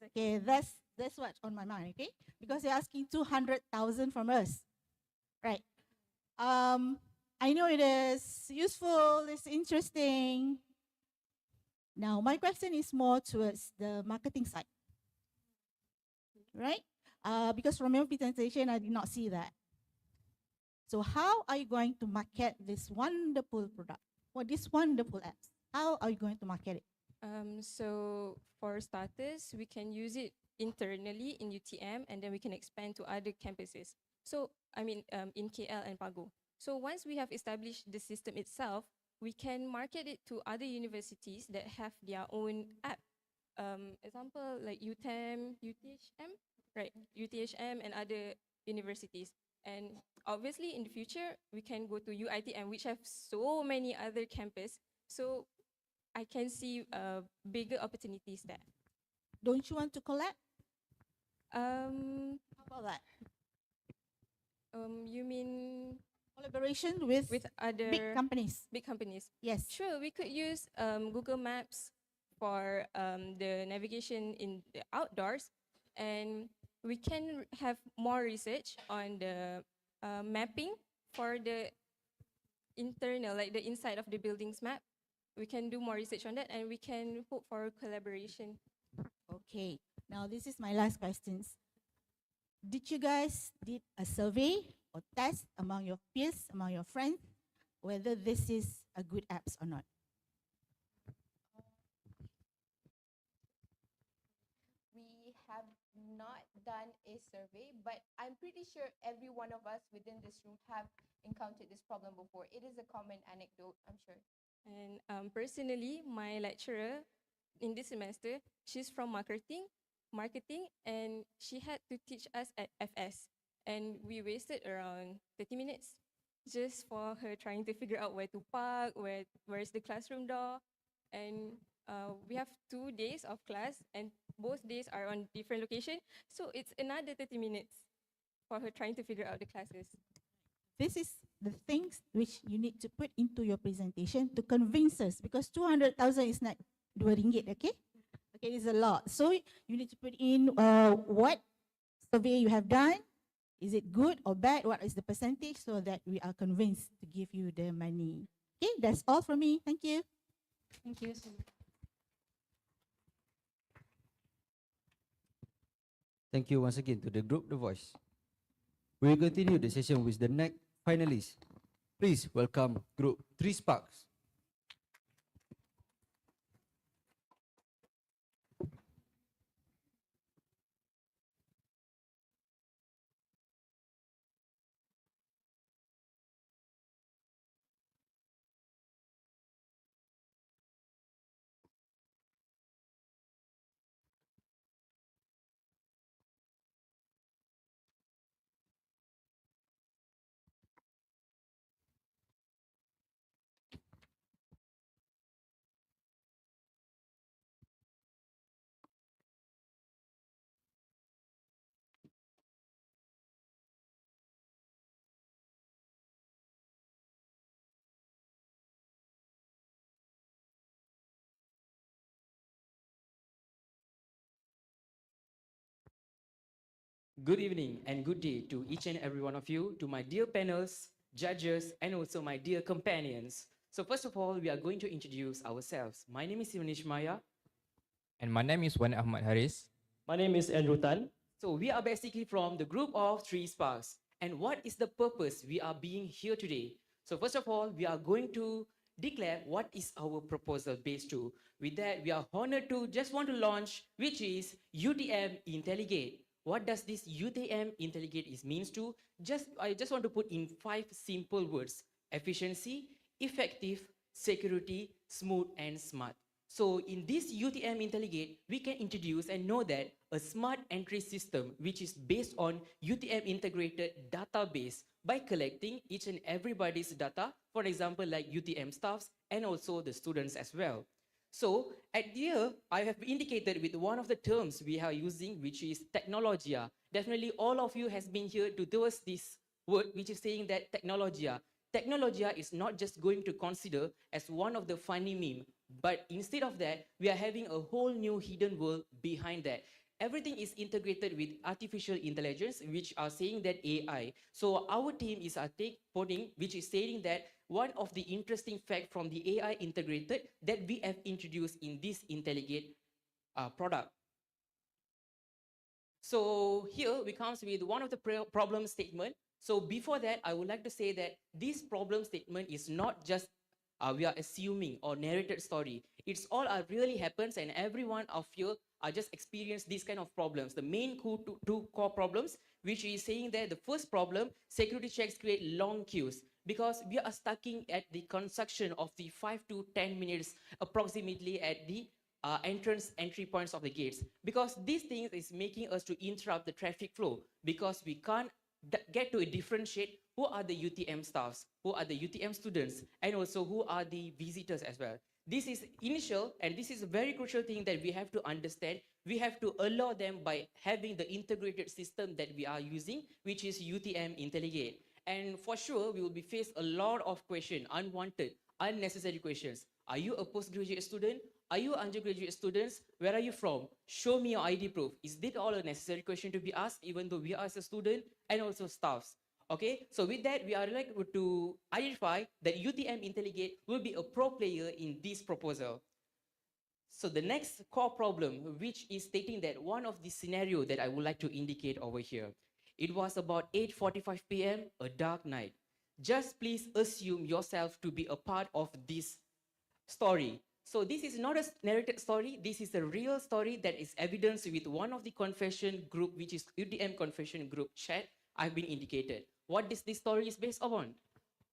Okay, that's what's on my mind. Okay, because you're asking 200,000 from us, right? I know it is useful. It's interesting. Now, my question is more towards the marketing side, right? Because from your presentation, I did not see that. So how are you going to market this wonderful product or this wonderful apps? How are you going to market it? So for starters, we can use it internally in UTM, and then we can expand to other campuses. So in KL and Pago. So once we have established the system itself, we can market it to other universities that have their own app. Example like UTM, UTHM, right? UTHM and other universities. And obviously in the future, we can go to UITM, which have so many other campuses. So I can see bigger opportunities there. Don't you want to collab? How about that? You mean collaboration with other big companies? Big companies. Yes. Sure, we could use Google Maps for the navigation in the outdoors, and we can have more research on the mapping for the internal, like the inside of the building's map. We can do more research on that, and we can hope for collaboration. Okay. Now this is my last questions. Did you guys did a survey or test among your peers, among your friends, whether this is a good apps or not? We have not done a survey, but I'm pretty sure every one of us within this room have encountered this problem before. It is a common anecdote, I'm sure. And personally, my lecturer in this semester, she's from marketing, and she had to teach us at FS. And we wasted around 30 minutes just for her trying to figure out where to park, where's the classroom door. And we have 2 days of class, and both days are on different location. So it's another 30 minutes for her trying to figure out the classes. This is the things which you need to put into your presentation to convince us, because 200,000 is not RM2, okay? Okay, it's a lot. So you need to put in what survey you have done. Is it good or bad? What is the percentage, so that we are convinced to give you the money. Okay, that's all from me. Thank you. Thank you. Thank you once again to the group The Voice. We will continue the session with the next finalist. Please welcome Group 3 Sparks. Good evening and good day to each and every one of you, to my dear panels, judges, and also my dear companions. So first of all, we are going to introduce ourselves. My name is Ivanish Maya. And my name is Wan Ahmad Haris. My name is Andrew Tan. So we are basically from the group of 3 Sparks. And what is the purpose we are being here today? So first of all, we are going to declare what is our proposal based to. With that, we are honored to just want to launch, which is UTM Intelligate. What does this UTM Intelligate is means to? I just want to put in 5 simple words: efficiency, effective, security, smooth, and smart. So in this UTM Intelligate, we can introduce and know that a smart entry system which is based on UTM integrated database by collecting each and everybody's data, for example, like UTM staffs and also the students as well. So at here, I have indicated with one of the terms we are using, which is technologia. Definitely all of you has been here to towards this word, which is saying that technologia. Technologia is not just going to consider as one of the funny meme, but instead of that, we are having a whole new hidden world behind that. Everything is integrated with artificial intelligence, which are saying that AI. So our team is putting, which is saying that one of the interesting fact from the AI integrated that we have introduced in this Intelligate product. So here we comes with one of the problem statement. So before that, I would like to say that this problem statement is not just we are assuming or narrated story. It's all really happens, and every one of you are just experience these kind of problems. The main two core problems, which is saying that the first problem, security checks create long queues because we are stuck at the construction of the 5 to 10 minutes approximately at the entry points of the gates, because these things is making us to interrupt the traffic flow because we can't get to differentiate who are the UTM staffs, who are the UTM students, and also who are the visitors as well. This is initial, and this is a very crucial thing that we have to understand. We have to allow them by having the integrated system that we are using, which is UTM Intelligate. And for sure, we will be faced a lot of questions, unwanted, unnecessary questions. Are you a postgraduate student? Are you undergraduate students? Where are you from? Show me your ID proof. Is this all a necessary question to be asked, even though we are as a student and also staffs? Okay, so with that, we are like to identify that UTM Intelligate will be a pro player in this proposal. So the next core problem, which is stating that one of the scenario that I would like to indicate over here, It was about 8:45 p.m., a dark night. Just please assume yourself to be a part of this story. So this is not a narrated story. This is a real story that is evidenced with one of the confession group, which is UTM confession group chat I've been indicated. What this story is based upon?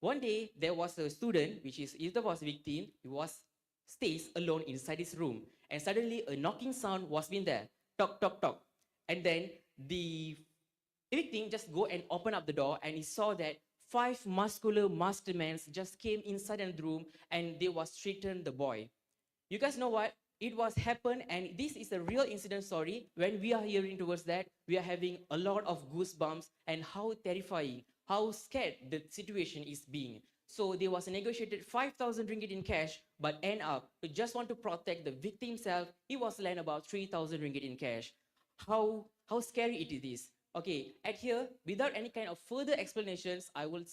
One day, there was a student, which is either was victim, stays alone inside his room. And suddenly a knocking sound was been there. Tock, tock, tock. And then the victim just go and open up the door and he saw that 5 muscular mastermen just came inside the room and they was threatened the boy. You guys know what? It was happened, and this is a real incident story. When we are hearing towards that, we are having a lot of goosebumps and how terrifying, how scared the situation is being. So there was a negotiated 5,000 ringgit in cash, but end up, to just want to protect the victim himself, he was lent about 3,000 ringgit in cash. How scary it is. Okay, at here, without any kind of further explanations, I will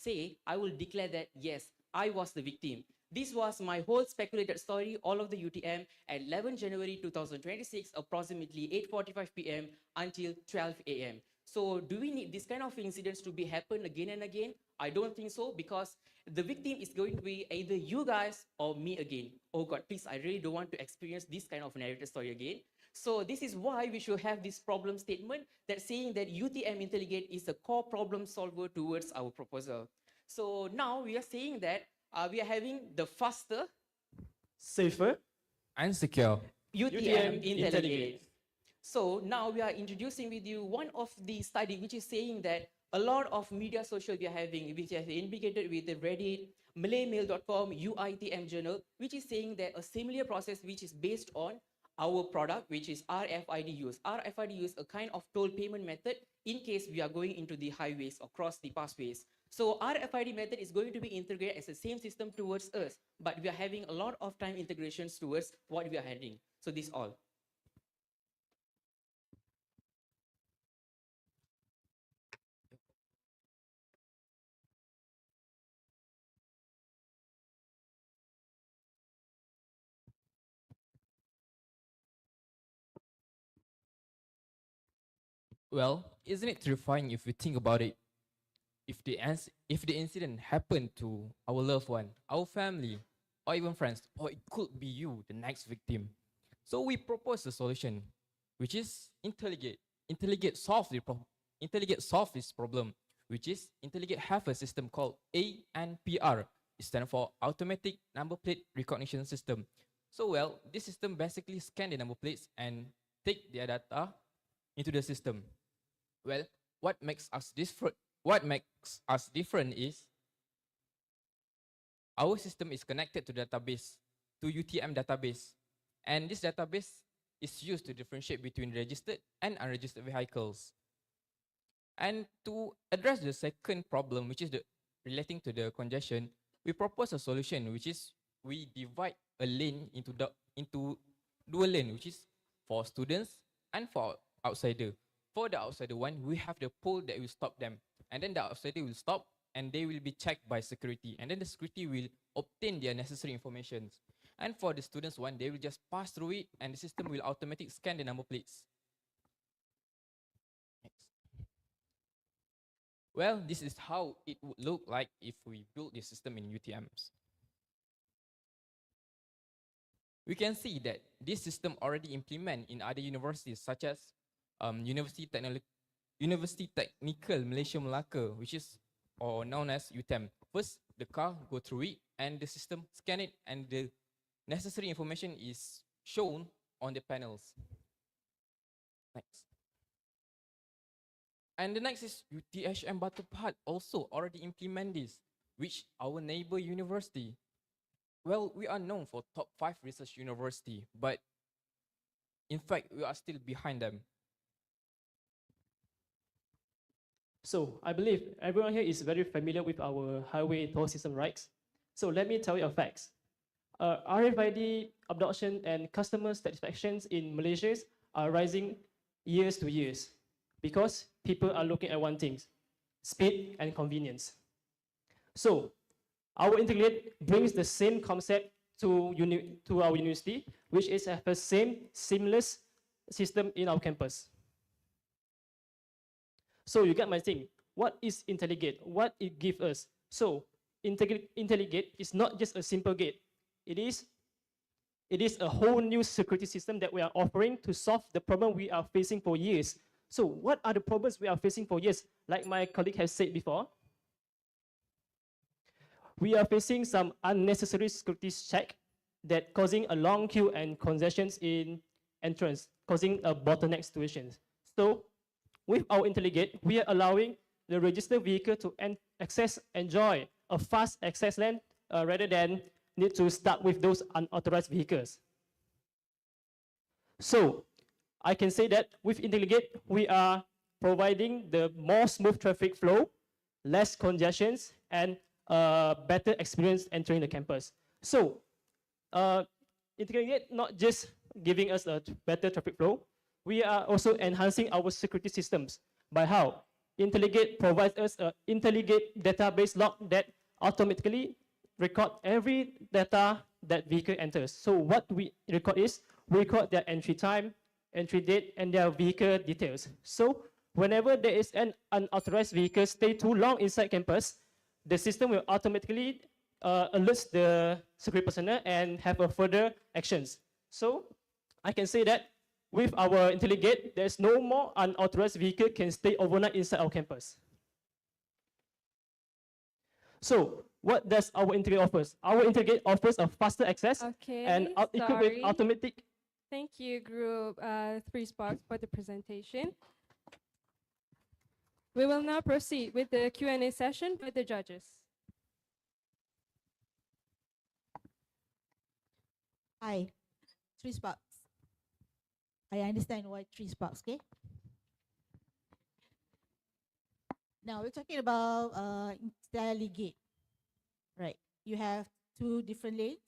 declare that yes, I was the victim. This was my whole speculated story, all of the UTM, at 11 January 2026, approximately 8:45 p.m. until 12 a.m. So do we need this kind of incidents to be happen again and again? I don't think so, because the victim is going to be either you guys or me again. Oh God, please, I really don't want to experience this kind of narrative story again. So this is why we should have this problem statement that saying that UTM Intelligate is a core problem solver towards our proposal. So now we are saying that we are having the faster, safer, and secure UTM Intelligate. So now we are introducing with you one of the study which is saying that a lot of media social we are having, which has indicated with the Reddit, MalayMail.com, UITM journal, which is saying that a similar process which is based on our product, which is RFID use. RFID use a kind of toll payment method in case we are going into the highways or cross the pathways. So RFID method is going to be integrated as the same system towards us, but we are having a lot of time integrations towards what we are having. So this all. Well, isn't it terrifying if you think about it? If the incident happened to our loved one, our family, or even friends, or it could be you, the next victim. So we propose a solution, which is Intelligate. Intelligate solve this problem, which is Intelligate have a system called ANPR. It stands for Automatic Number Plate Recognition System. So well, this system basically scan the number plates and take their data into the system. Well, what makes us different is our system is connected to database, to UTM database. And this database is used to differentiate between registered and unregistered vehicles. And to address the second problem, which is relating to the congestion, we propose a solution, which is we divide a lane into dual lane, which is for students and for outsider. For the outsider one, we have the pole that will stop them. And then the outsider will stop and they will be checked by security. And then the security will obtain their necessary information. And for the students one, they will just pass through it and the system will automatically scan the number plates. Next. Well, this is how it would look like if we build this system in UTMs. We can see that this system already implemented in other universities such as University Technical Malaysia Melaka, which is or known as UTM. First, the car go through it and the system scan it and the necessary information is shown on the panels. Next. And the next is UTHM Batu Pahat also already implement this, which our neighbor university. Well, we are known for top 5 research university, but in fact, we are still behind them. So I believe everyone here is very familiar with our highway toll system, right? So let me tell you a facts. RFID adoption and customer satisfactions in Malaysia are rising years to years because people are looking at one thing, speed and convenience. So our Integrate brings the same concept to our university, which is have the same seamless system in our campus. So you get my thing. What is IntelliGate? What it gives us? So IntelliGate is not just a simple gate. It is a whole new security system that we are offering to solve the problem we are facing for years. So what are the problems we are facing for years? Like my colleague has said before, we are facing some unnecessary security check that causing a long queue and congestions in entrance, causing a bottleneck situation. So with our IntelliGate, we are allowing the registered vehicle to enjoy a fast access lane rather than need to start with those unauthorized vehicles. So I can say that with IntelliGate, we are providing the more smooth traffic flow, less congestions, and better experience entering the campus. So IntelliGate not just giving us a better traffic flow, we are also enhancing our security systems. By how? IntelliGate provides us an IntelliGate database log that automatically record every data that vehicle enters. So what we record is, we record their entry time, entry date, and their vehicle details. So whenever there is an unauthorized vehicle stay too long inside campus, the system will automatically alert the security personnel and have a further actions. So I can say that with our IntelliGate, there's no more unauthorized vehicle can stay overnight inside our campus. So what does our IntelliGate offers? Our IntelliGate offers a faster access and equipped with automatic. Thank you, Group 3 Sparks, for the presentation. We will now proceed with the Q&A session with the judges. Hi, 3 Sparks. I understand why 3 Sparks, okay? Now we're talking about IntelliGate, right? You have 2 different lanes,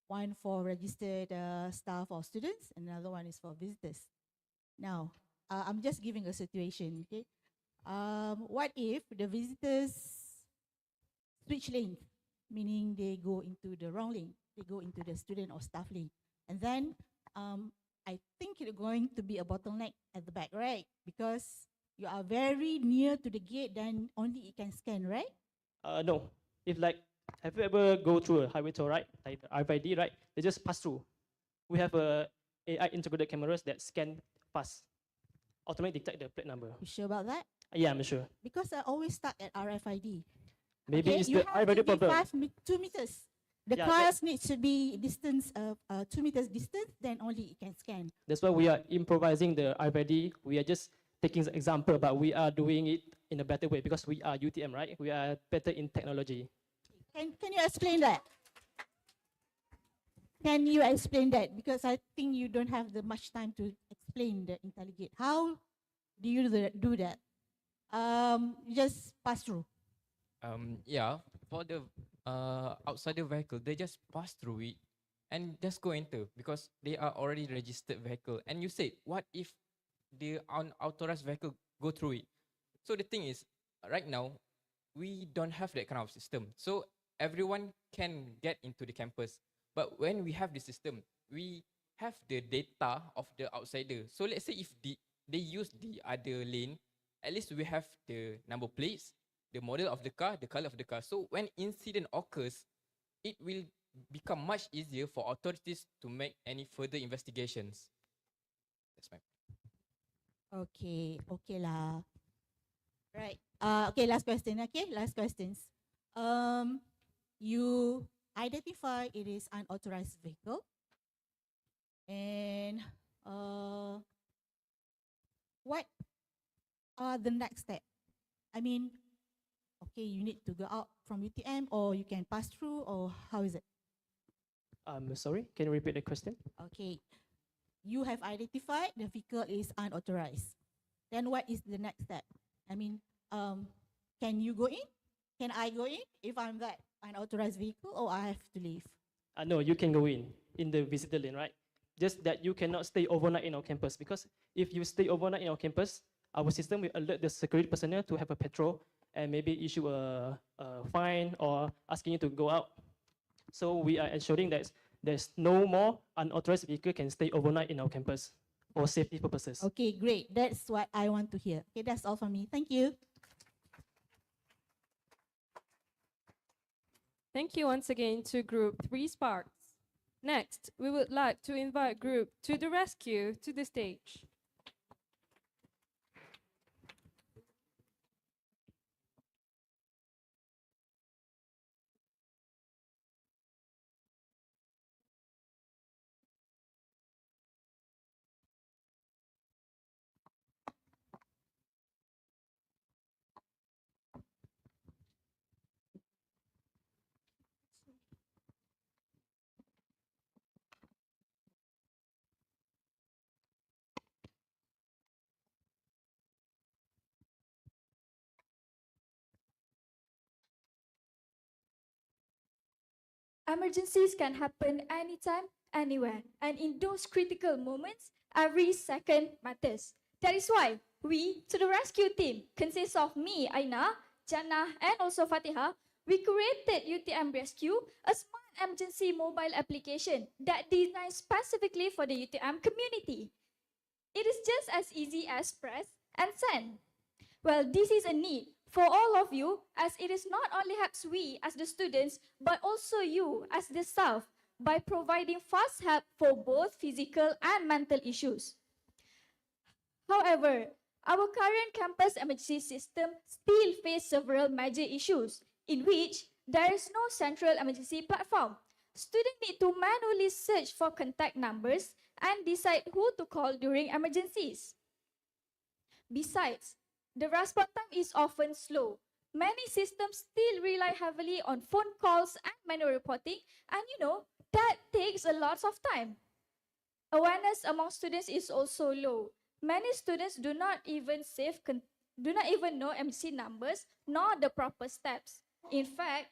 one for registered staff or students, and another one is for visitors. Now, I'm just giving a situation, okay? What if the visitors switch lanes, meaning they go into the wrong lane, they go into the student or staff lane, and then I think it's going to be a bottleneck at the back, right? Because you are very near to the gate, then only it can scan, right? No. If like, have you ever go through a highway toll, right? Like the RFID, right? They just pass through. We have AI integrated cameras that scan pass, automatically detect the plate number. You sure about that? Yeah, I'm sure. Because I always stuck at RFID. Maybe it's you the have to RFID be problem. 2 meters. The Yeah, cars need to be distance of 2 meters distance, then only it can scan. That's why we are improvising the RFID. We are just taking the example, but we are doing it in a better way because we are UTM, right? We are better in technology. Can you explain that? Can you explain that? Because I think you don't have the much time to explain the IntelliGate. How do you do that? You just pass through. Yeah, for the outsider vehicle, they just pass through it and just go enter because they are already registered vehicle. And you said, what if the unauthorized vehicle go through it? So the thing is, right now, we don't have that kind of system. So everyone can get into the campus. But when we have the system, we have the data of the outsider. So let's say if they use the other lane, at least we have the number plates, the model of the car, the color of the car. So when incident occurs, it will become much easier for authorities to make any further investigations. That's my point. Okay lah. Right. Okay, last question. Okay, last questions. You identify it is unauthorized vehicle, and what are the next step? I mean, okay, you need to go out from UTM, or you can pass through, or how is it? Sorry, can you repeat the question? Okay, you have identified the vehicle is unauthorized. Then what is the next step? I mean, can you go in? Can I go in if I'm that unauthorized vehicle, or I have to leave? No, you can go in the visitor lane, right? Just that you cannot stay overnight in our campus, because if you stay overnight in our campus, our system will alert the security personnel to have a patrol and maybe issue a fine or asking you to go out. So we are ensuring that there's no more unauthorized vehicle can stay overnight in our campus for safety purposes. Okay, great. That's what I want to hear. Okay, that's all from me. Thank you. Thank you once again to Group 3 Sparks. Next, we would like to invite Group to the rescue to the stage. Emergencies can happen anytime, anywhere, and in those critical moments, every second matters. That is why we, to the rescue team, consists of me, Aina, Jannah, and also Fatiha, we created UTM Rescue, a smart emergency mobile application that designed specifically for the UTM community. It is just as easy as press and send. Well, this is a need for all of you, as it is not only helps we as the students, but also you as the staff by providing fast help for both physical and mental issues. However, our current campus emergency system still faces several major issues in which there is no central emergency platform. Students need to manually search for contact numbers and decide who to call during emergencies. Besides, the response time is often slow. Many systems still rely heavily on phone calls and manual reporting, and that takes a lot of time. Awareness among students is also low. Many students do not even know MC numbers nor the proper steps. In fact,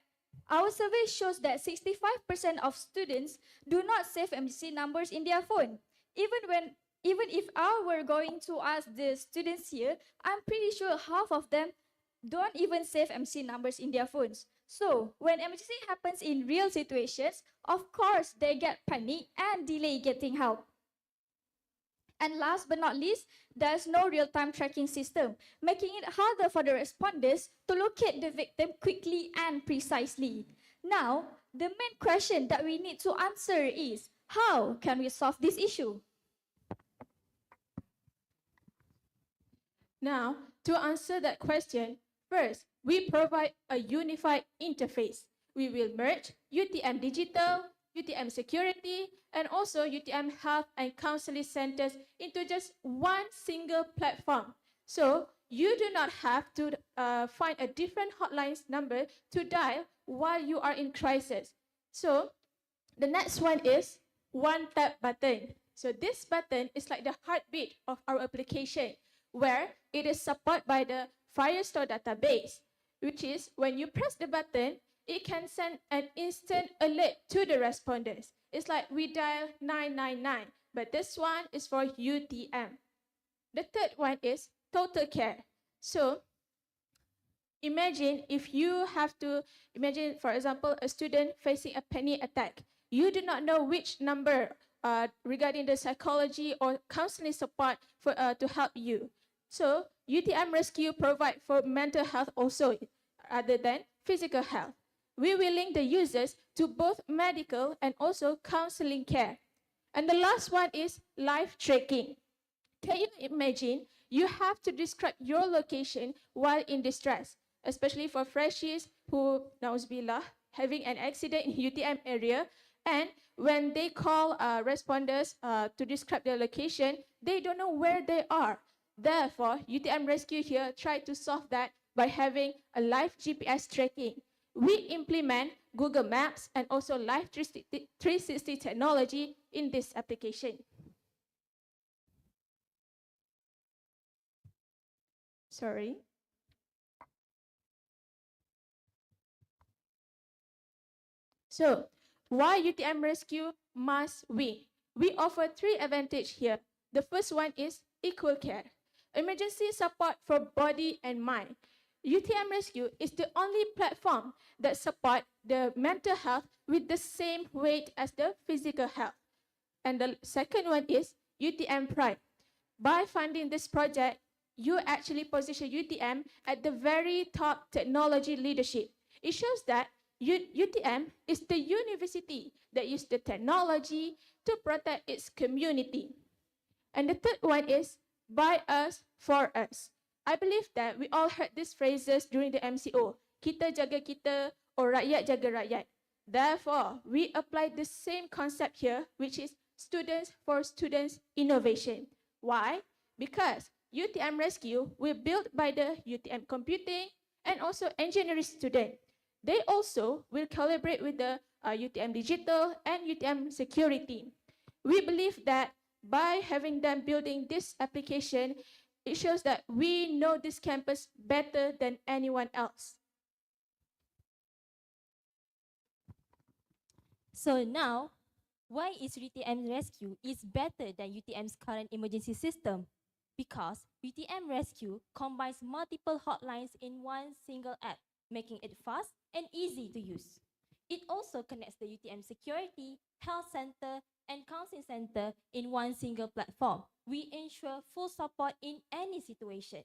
our survey shows that 65% of students do not save MC numbers in their phone. Even if I were going to ask the students here, I'm pretty sure half of them don't even save MC numbers in their phones. So, when emergency happens in real situations, of course, they get panic and delay getting help. And last but not least, there's no real-time tracking system, making it harder for the responders to locate the victim quickly and precisely. Now, the main question that we need to answer is, how can we solve this issue? Now, to answer that question, first, we provide a unified interface. We will merge UTM Digital, UTM Security, and also UTM Health and Counseling Centers into just one single platform. So, you do not have to find a different hotline number to dial while you are in crisis. So, the next one is one tap button. So, this button is like the heartbeat of our application, where it is supported by the Firestore database, which is when you press the button, it can send an instant alert to the responders. It's like we dial 999, but this one is for UTM. The third one is total care. So imagine if you have to, imagine for example, a student facing a panic attack. You do not know which number regarding the psychology or counseling support for, to help you. So UTM Rescue provide for mental health also, other than physical health. We will link the users to both medical and also counseling care. And the last one is live tracking. Can you imagine you have to describe your location while in distress, especially for freshies who, na'uzubillah, having an accident in UTM area, and when they call responders to describe their location, they don't know where they are. Therefore, UTM Rescue here tried to solve that by having a live GPS tracking. We implement Google Maps and also Live 360 technology in this application. Sorry. So, why UTM Rescue must win? We offer 3 advantages here. The first one is equal care. Emergency support for body and mind. UTM Rescue is the only platform that supports the mental health with the same weight as the physical health. And the second one is UTM Pride. By funding this project, you actually position UTM at the very top technology leadership. It shows that UTM is the university that uses the technology to protect its community. And the third one is by us, for us. I believe that we all heard these phrases during the MCO. Kita jaga kita, or rakyat jaga rakyat. Therefore, we apply the same concept here, which is students for students innovation. Why? Because UTM Rescue will built by the UTM Computing and also engineering student. They also will collaborate with the UTM Digital and UTM Security. We believe that by having them building this application, it shows that we know this campus better than anyone else. So now, why is UTM Rescue is better than UTM's current emergency system? Because UTM Rescue combines multiple hotlines in one single app, making it fast and easy to use. It also connects the UTM Security, Health Center, and Counseling Center in one single platform. We ensure full support in any situation.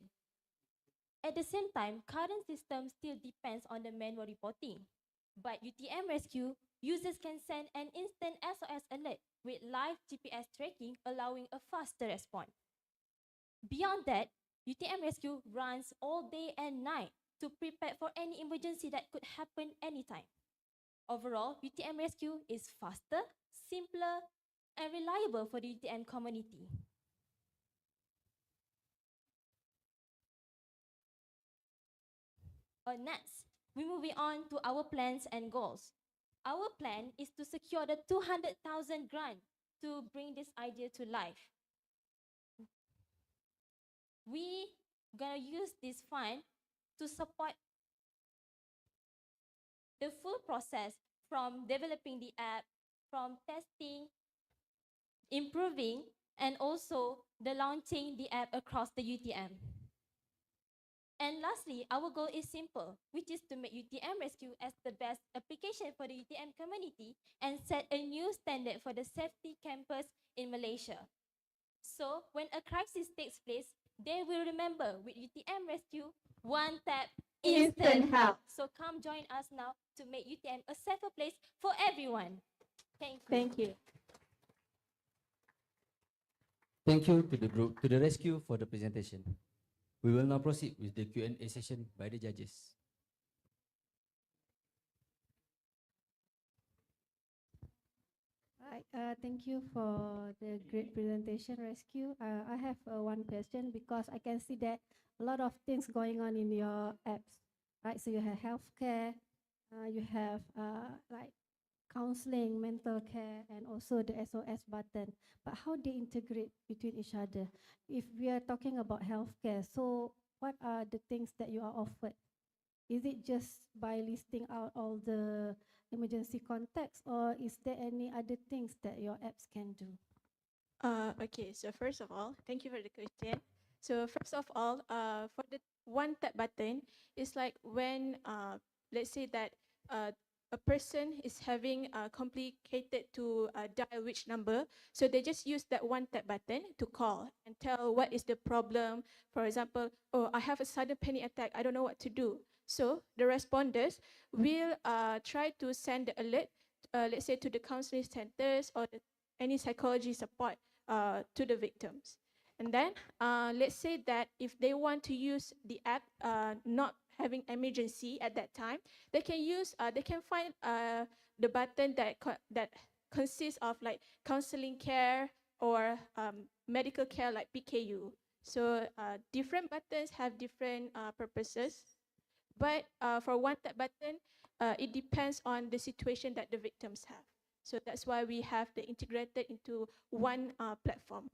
At the same time, current system still depends on the manual reporting. But UTM Rescue, users can send an instant SOS alert with live GPS tracking, allowing a faster response. Beyond that, UTM Rescue runs all day and night to prepare for any emergency that could happen anytime. Overall, UTM Rescue is faster, simpler, and reliable for the UTM community. Next, we're moving on to our plans and goals. Our plan is to secure the 200,000 grant to bring this idea to life. We gonna use this fund to support the full process from developing the app, from testing, improving, and also the launching the app across the UTM. And lastly, our goal is simple, which is to make UTM Rescue as the best application for the UTM community and set a new standard for the safety campus in Malaysia. So when a crisis takes place, they will remember with UTM Rescue, one tap, instant help. So come join us now to make UTM a safer place for everyone. Thank you. Thank you. Thank you to the group, to the rescue for the presentation. We will now proceed with the Q&A session by the judges. Right, thank you for the great presentation, Rescue. I have one question because I can see that a lot of things going on in your apps, right? So you have healthcare, you have like counseling, mental care, and also the SOS button. But how they integrate between each other? If we are talking about healthcare, so what are the things that you are offered? Is it just by listing out all the emergency contacts, or is there any other things that your apps can do? Okay, so first of all, thank you for the question. So first of all, for the one tap button, it's like when, let's say that a person is having complicated to dial which number, so they just use that one tap button to call and tell what is the problem. For example, oh, I have a sudden panic attack, I don't know what to do. So the responders will try to send the alert, let's say to the counseling centers or any psychology support to the victims. And then let's say that if they want to use the app, not having emergency at that time, they can use, they can find the button that consists of like counseling care or medical care like PKU. So different buttons have different purposes. But for one tap button, it depends on the situation that the victims have. So that's why we have the integrated into one platform.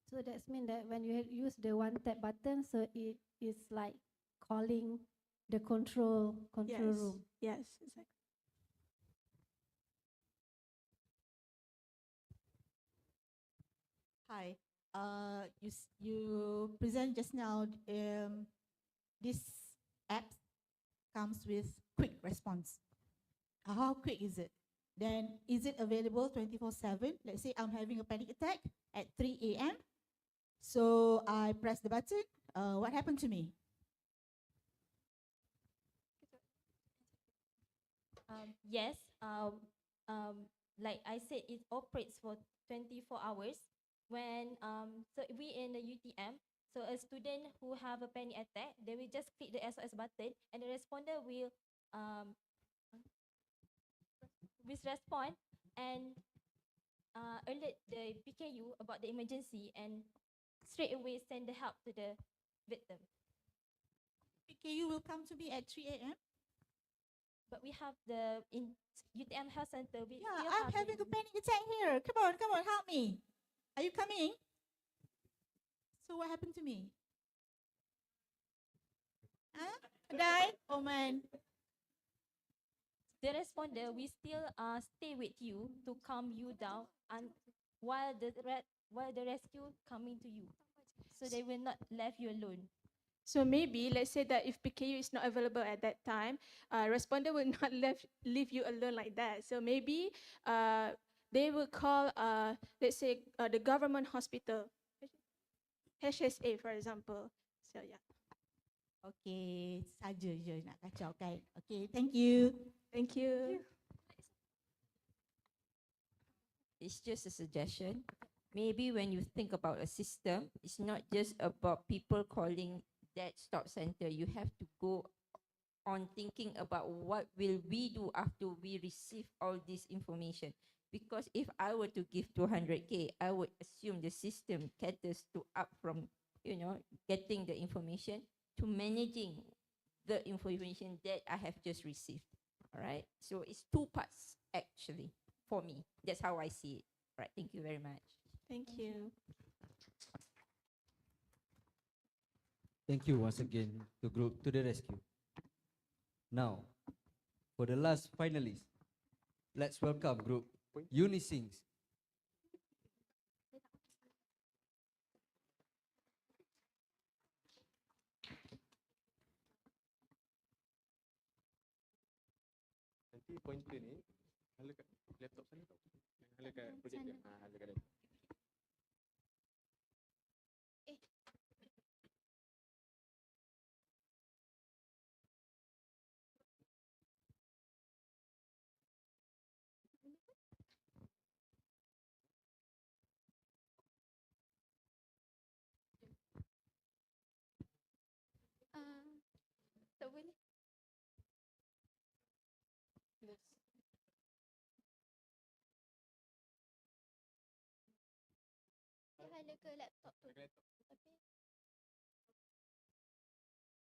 So that means that when you use the one tap button, so it is like calling the control room. Yes, exactly. Hi, you present just now. This app comes with quick response. How quick is it? then is it available 24/7? Let's say I'm having a panic attack at 3 a.m. So I press the button. What happened to me? Yes, like I said, it operates for 24 hours. When so we in the UTM, so a student who have a panic attack, they will just click the SOS button, and the responder um will respond and alert the PKU about the emergency and straight away send the help to the victim. PKU will come to me at 3 a.m. But we have the in UTM Health Center. We Yeah, still I'm have having a panic attack here. Come on, help me. Are you coming? So what happened to me? Huh? I died? Oh man. The responder will still stay with you to calm you down and while the rescue coming to you. So they will not leave you alone. So maybe, let's say that if PKU is not available at that time, responder will not leave you alone like that. So maybe they will call, let's say, the government hospital, HSA, for example. So yeah. Okay, saja je nak kacau kan. Okay, thank you. Thank you. It's just a suggestion. Maybe when you think about a system, it's not just about people calling that stop center. You have to go on thinking about what will we do after we receive all this information. Because if I were to give 200K, I would assume the system caters to up from, getting the information to managing the information that I have just received. All right. So it's two parts actually for me. That's how I see it. Right. Thank you very much. Thank you. Thank you once again to Group to the Rescue. Now, for the last finalist, let's welcome Group Unisings. Nanti pointer ni hala kat laptop sana tau. Hala kat projector. Hala kat laptop. Tak boleh. Dia hala ke laptop tu. Tapi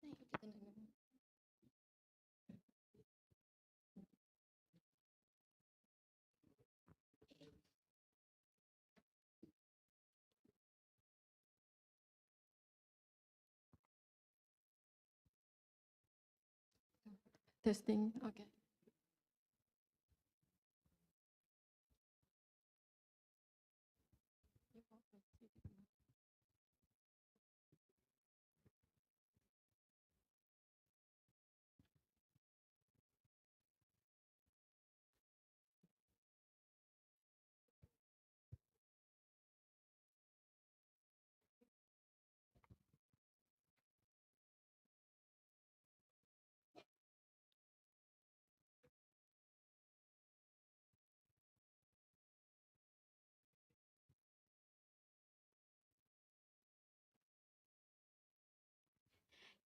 naik je kena. Testing, okay.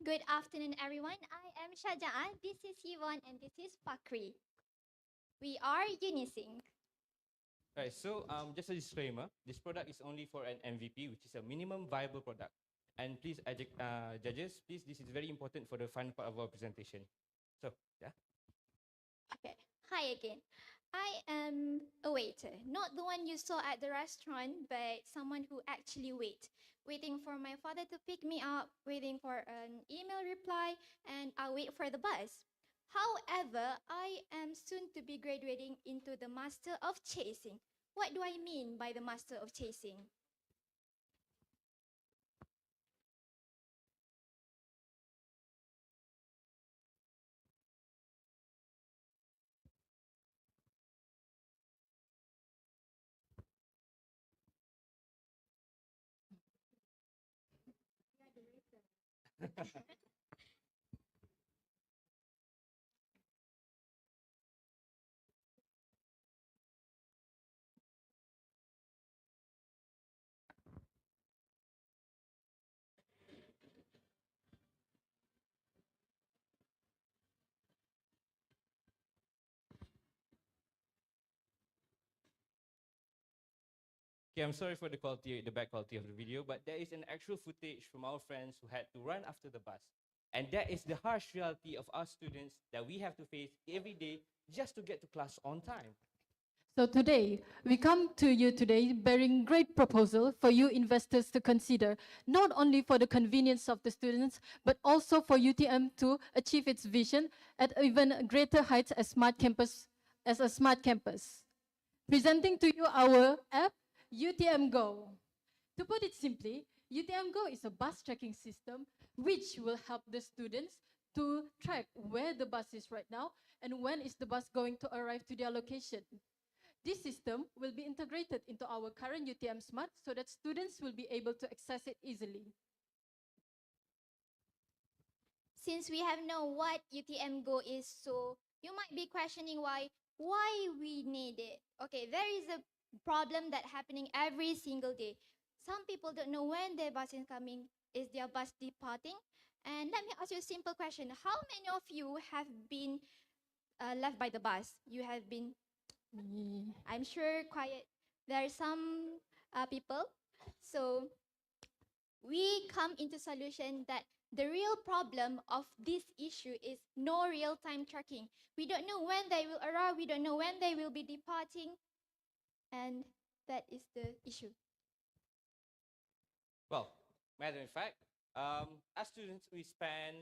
Good afternoon, everyone. I am Shaja'ah, this is Yvonne, and this is Fakri. We are Unisync. Right, so just a disclaimer, this product is only for an MVP, which is a minimum viable product. And please, judges, please, this is very important for the fun part of our presentation. So, yeah. Okay, hi again. I am a waiter, not the one you saw at the restaurant, but someone who actually waiting for my father to pick me up, waiting for an email reply, and I'll wait for the bus. However, I am soon to be graduating into the Master of Chasing. What do I mean by the Master of Chasing? Okay, I'm sorry for the bad quality of the video, but there is an actual footage from our friends who had to run after the bus. And that is the harsh reality of our students that we have to face every day just to get to class on time. So today, we come to you today bearing great proposal for you investors to consider, not only for the convenience of the students, but also for UTM to achieve its vision at even greater heights as a smart campus. Presenting to you our app, UTM Go. To put it simply, UTM Go is a bus tracking system which will help the students to track where the bus is right now and when is the bus going to arrive to their location. This system will be integrated into our current UTM Smart so that students will be able to access it easily. Since we have known what UTM Go is, so you might be questioning why we need it. Okay, there is a problem that happening every single day. Some people don't know when their bus is coming, is their bus departing? And let me ask you a simple question. How many of you have been left by the bus? You have been, I'm sure, quiet. There are some people. So we come into solution that the real problem of this issue is no real-time tracking. We don't know when they will arrive. We don't know when they will be departing. And that is the issue. Well, matter of fact, as students, we spend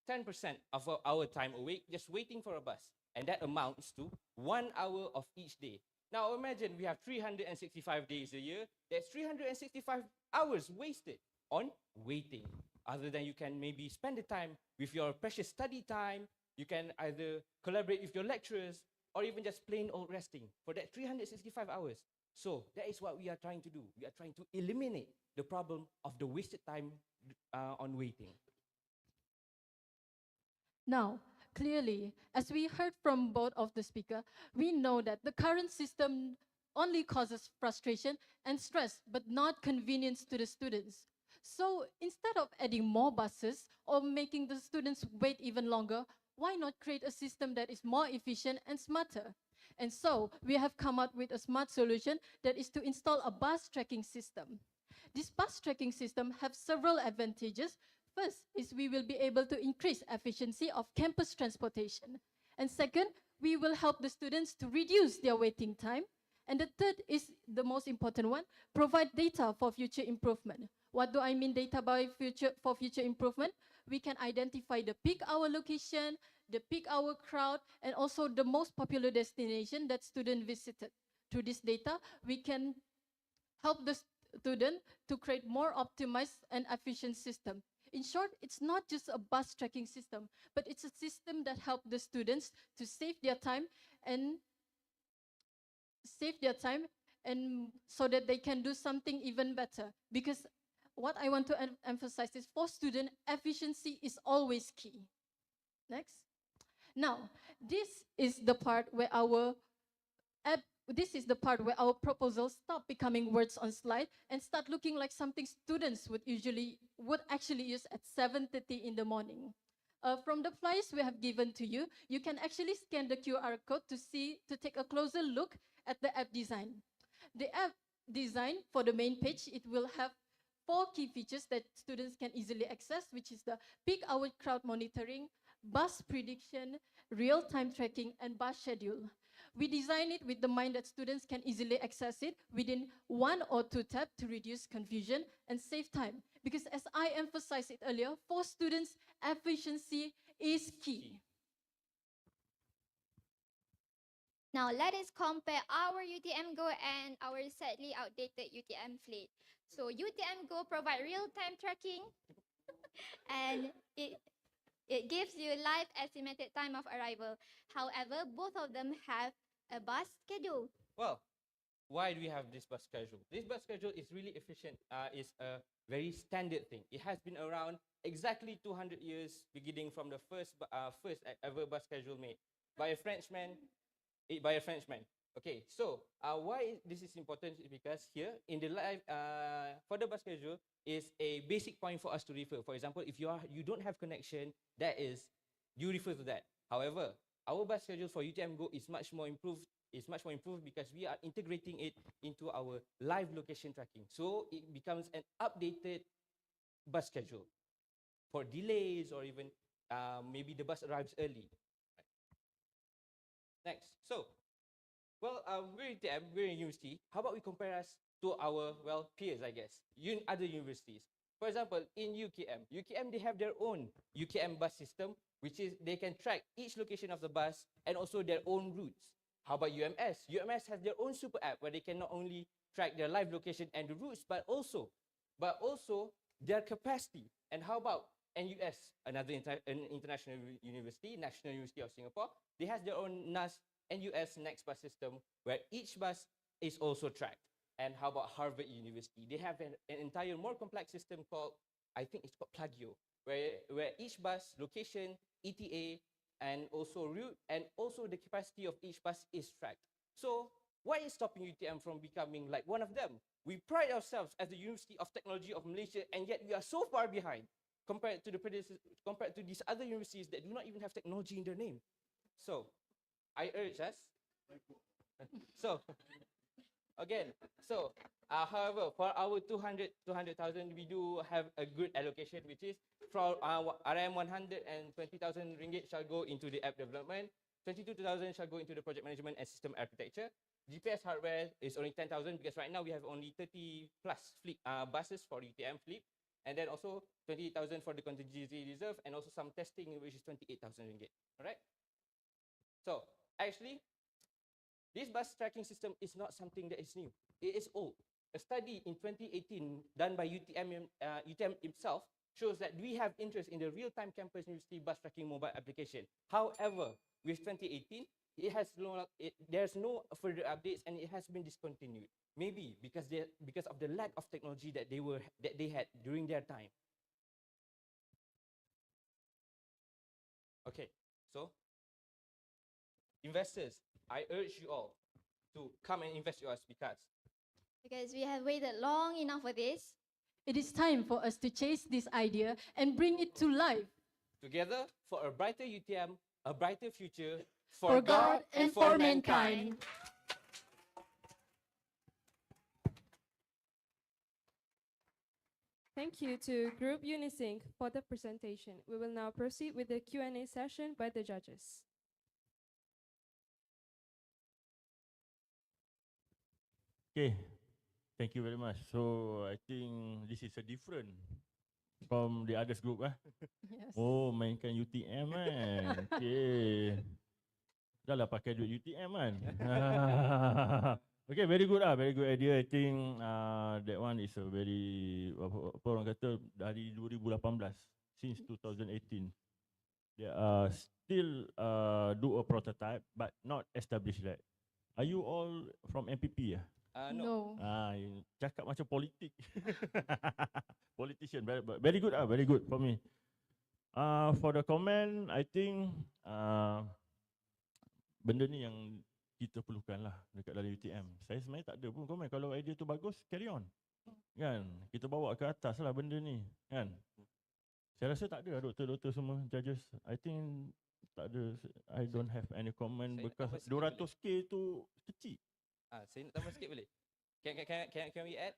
10% of our time awake just waiting for a bus. And that amounts to 1 hour of each day. Now imagine we have 365 days a year. That's 365 hours wasted on waiting. Other than you can maybe spend the time with your precious study time. You can either collaborate with your lecturers or even just plain old resting for that 365 hours. So that is what we are trying to do. We are trying to eliminate the problem of the wasted time on waiting. Now, clearly, as we heard from both of the speaker, we know that the current system only causes frustration and stress, but not convenience to the students. So instead of adding more buses or making the students wait even longer, why not create a system that is more efficient and smarter? And so we have come up with a smart solution that is to install a bus tracking system. This bus tracking system has several advantages. First is we will be able to increase efficiency of campus transportation. And second, we will help the students to reduce their waiting time. And the third is the most important one, provide data for future improvement. What do I mean data for future improvement? We can identify the peak hour location, the peak hour crowd, and also the most popular destination that student visited. Through this data, we can help the student to create more optimized and efficient system. In short, it's not just a bus tracking system, but it's a system that helps the students to save their time and so that they can do something even better. Because what I want to emphasize is for student, efficiency is always key. Next. Now, this is the part where our proposals stop becoming words on slide and start looking like something students would actually use at 7:30 in the morning. From the flyers we have given to you, you can actually scan the QR code to take a closer look at the app design. The app design for the main page, it will have 4 key features that students can easily access, which is the peak hour crowd monitoring, bus prediction, real-time tracking, and bus schedule. We design it with the mind that students can easily access it within 1 or 2 taps to reduce confusion and save time. Because as I emphasized it earlier, for students, efficiency is key. Now let us compare our UTM Go and our sadly outdated UTM Fleet. So UTM Go provide real-time tracking and it gives you live estimated time of arrival. However, both of them have a bus schedule. Well, why do we have this bus schedule? This bus schedule is really efficient, is a very standard thing. It has been around exactly 200 years, beginning from the first ever bus schedule made by a Frenchman. Okay, so why this is important is because here in the live for the bus schedule is a basic point for us to refer. For example, if you don't have connection, that is you refer to that. However, our bus schedule for UTM Go is much more improved. Because we are integrating it into our live location tracking. So it becomes an updated bus schedule for delays or even maybe the bus arrives early. Right. Next, so well, we're UTM, we're in university. How about we compare us to our peers, I guess, other universities. For example, in UKM they have their own UKM bus system, which is they can track each location of the bus and also their own routes. How about UMS? UMS has their own super app where they can not only track their live location and the routes, but also their capacity. And how about NUS, another international university, National University of Singapore? They have their own NUS Next Bus system where each bus is also tracked. And how about Harvard University? They have an entire more complex system called, I think it's called Plugio, where each bus location, ETA, and also route, and also the capacity of each bus is tracked. So what is stopping UTM from becoming like one of them? We pride ourselves as the University of Technology of Malaysia, and yet we are so far behind compared to these other universities that do not even have technology in their name. So I urge us. However, for our 200,000, we do have a good allocation, which is from RM 120,000 ringgit shall go into the app development, 22,000 shall go into the project management and system architecture. GPS hardware is only 10,000 because right now we have only 30 plus fleet buses for UTM fleet, and then also 28,000 for the contingency reserve, and also some testing, which is 28,000 ringgit. All right. So actually, this bus tracking system is not something that is new. It is old. A study in 2018 done by UTM itself shows that we have interest in the real-time campus university bus tracking mobile application. However, with 2018, there's no further updates and it has been discontinued. Maybe because of the lack of technology that they had during their time. Okay, so investors, I urge you all to come and invest with us Because we have waited long enough for this. It is time for us to chase this idea and bring it to life. Together for a brighter UTM, a brighter future For God and for mankind. Thank you to Group Unisync for the presentation. We will now proceed with the Q&A session by the judges. Okay, thank you very much. So I think this is a different from the others group, Yes. Oh, mainkan UTM kan. Okay. Dah lah pakai duit UTM kan. Okay, very good very good idea. I think that one is a very apa orang kata dari 2018 since 2018. They are still do a prototype but not established yet. Are you all from MPP No. Cakap macam politik. Politician, very good for me. For the comment, I think benda ni yang kita perlukan lah dekat dalam UTM. Saya sebenarnya tak ada pun komen. Kalau idea tu bagus, carry on. Kan? Kita bawa ke atas lah benda ni. Kan? Saya rasa tak ada doktor-doktor semua, judges. I think tak ada. I don't have any comment because 200k tu kecil. Saya nak tambah sikit boleh? Can we add?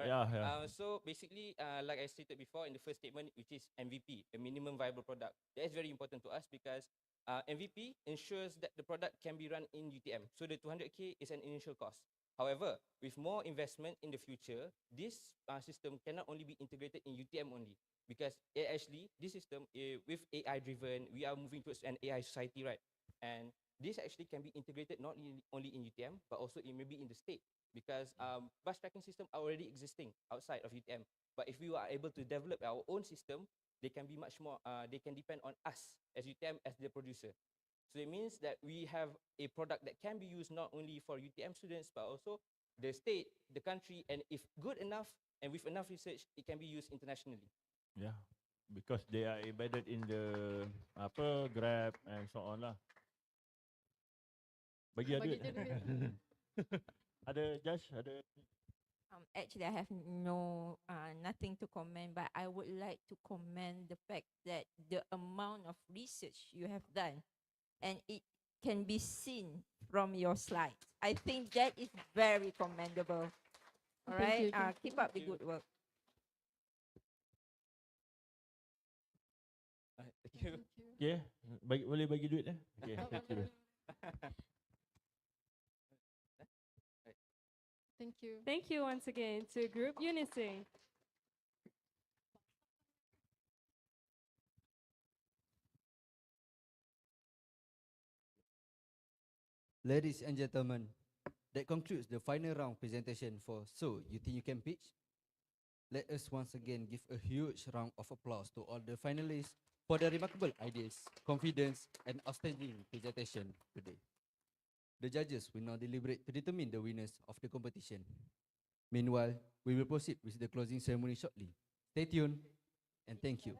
Yeah. So basically, like I stated before in the first statement, which is MVP, a minimum viable product. That is very important to us because MVP ensures that the product can be run in UTM. So the 200k is an initial cost. However, with more investment in the future, this system cannot only be integrated in UTM only because actually this system with AI driven, we are moving towards an AI society, right? And this actually can be integrated not only in UTM but also maybe in the state because bus tracking system are already existing outside of UTM. But if we are able to develop our own system, they can be much more. They can depend on us as UTM as the producer. So it means that we have a product that can be used not only for UTM students, but also the state, the country, and if good enough and with enough research, it can be used internationally. Yeah, because they are embedded in the Grab and so on lah. Bagi Bagi ada. dia duit. Ada Josh, ada. Actually, I have no nothing to comment, but I would like to comment the fact that the amount of research you have done, and it can be seen from your slides. I think that is very commendable. All right, keep up the good work. Thank you. Okay, boleh bagi duit eh? Okay, thank you. Thank you. Thank you once again to Group Unity. Ladies and gentlemen, that concludes the final round presentation for So You Think You Can Pitch? Let us once again give a huge round of applause to all the finalists for their remarkable ideas, confidence, and outstanding presentation today. The judges will now deliberate to determine the winners of the competition. Meanwhile, we will proceed with the closing ceremony shortly. Stay tuned and thank you.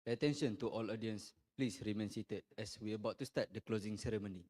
Pay attention to all audience. Please remain seated as we are about to start the closing ceremony.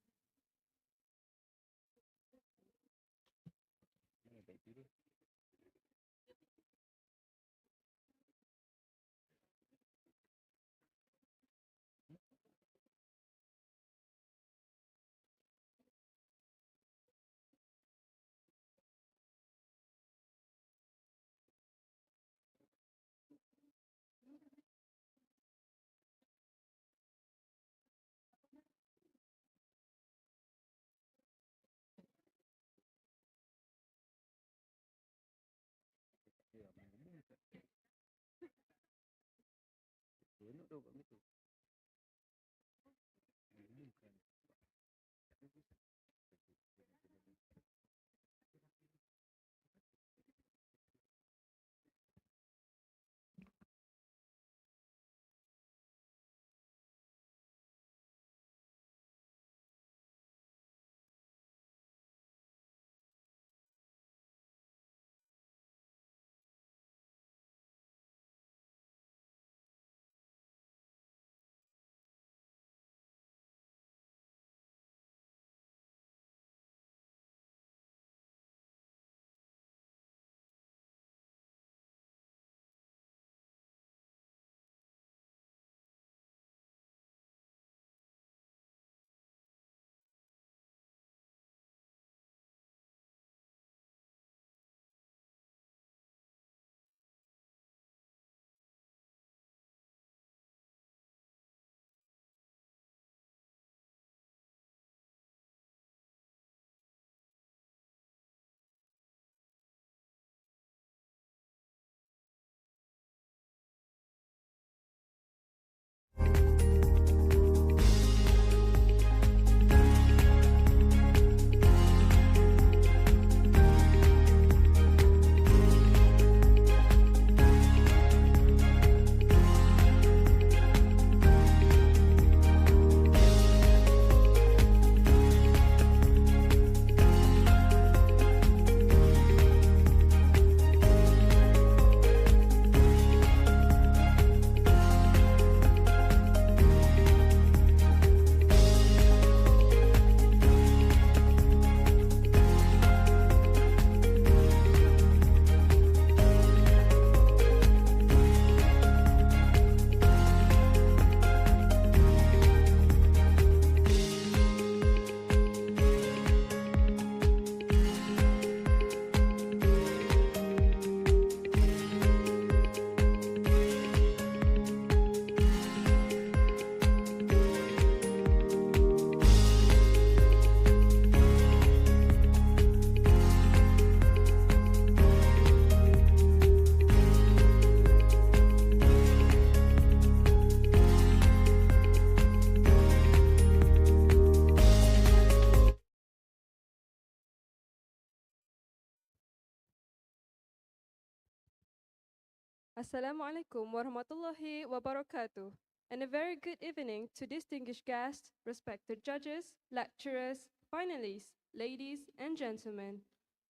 Assalamualaikum warahmatullahi wabarakatuh. And a very good evening to distinguished guests, respected judges, lecturers, finalists, ladies and gentlemen.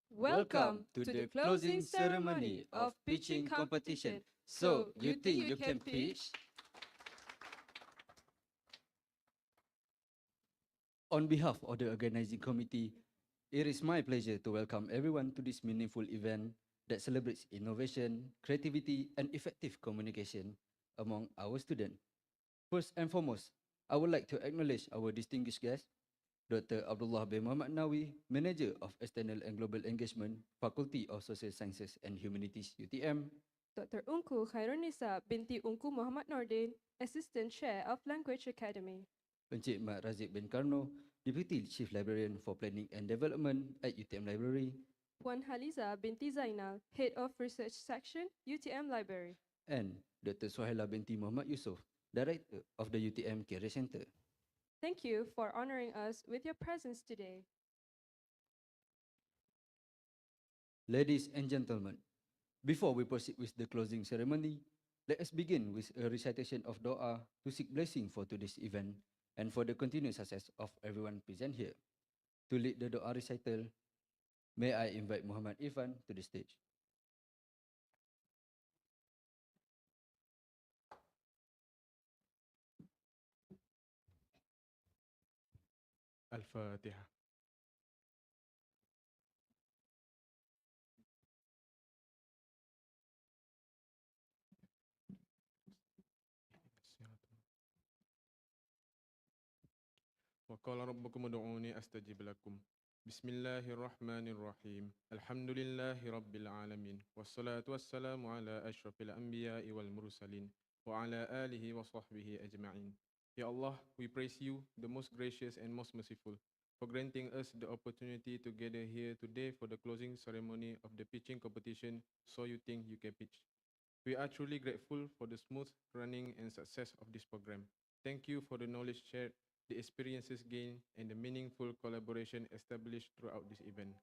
Welcome to the closing ceremony of pitching competition. So, you think you can pitch? On behalf of the organizing committee, it is my pleasure to welcome everyone to this meaningful event that celebrates innovation, creativity, and effective communication among our students. First and foremost, I would like to acknowledge our distinguished guest, Dr. Abdullah bin Muhammad Nawi, Manager of External and Global Engagement, Faculty of Social Sciences and Humanities, UTM. Dr. Unku Khairunisa binti Unku Muhammad Nordin, Assistant Chair of Language Academy. Encik Mat Razik bin Karno, Deputy Chief Librarian for Planning and Development at UTM Library. Puan Haliza binti Zainal, Head of Research Section, UTM Library. And Dr. Suhaila binti Muhammad Yusof, Director of the UTM Career Center. Thank you for honoring us with your presence today. Ladies and gentlemen, before we proceed with the closing ceremony, let us begin with a recitation of dua to seek blessing for today's event and for the continued success of everyone present here. To lead the dua recital, may I invite Muhammad Irfan to the stage. Al-Fatiha. وقال ربكم ادعوني أستجب لكم. بسم الله الرحمن الرحيم. الحمد لله رب العالمين والصلاة والسلام على أشرف الأنبياء والمرسلين وعلى آله وصحبه أجمعين. Ya Allah, we praise you, the most gracious and most merciful, for granting us the opportunity to gather here today for the closing ceremony of the pitching competition, So You Think You Can Pitch. We are truly grateful for the smooth running and success of this program. Thank you for the knowledge shared, the experiences gained, and the meaningful collaboration established throughout this event.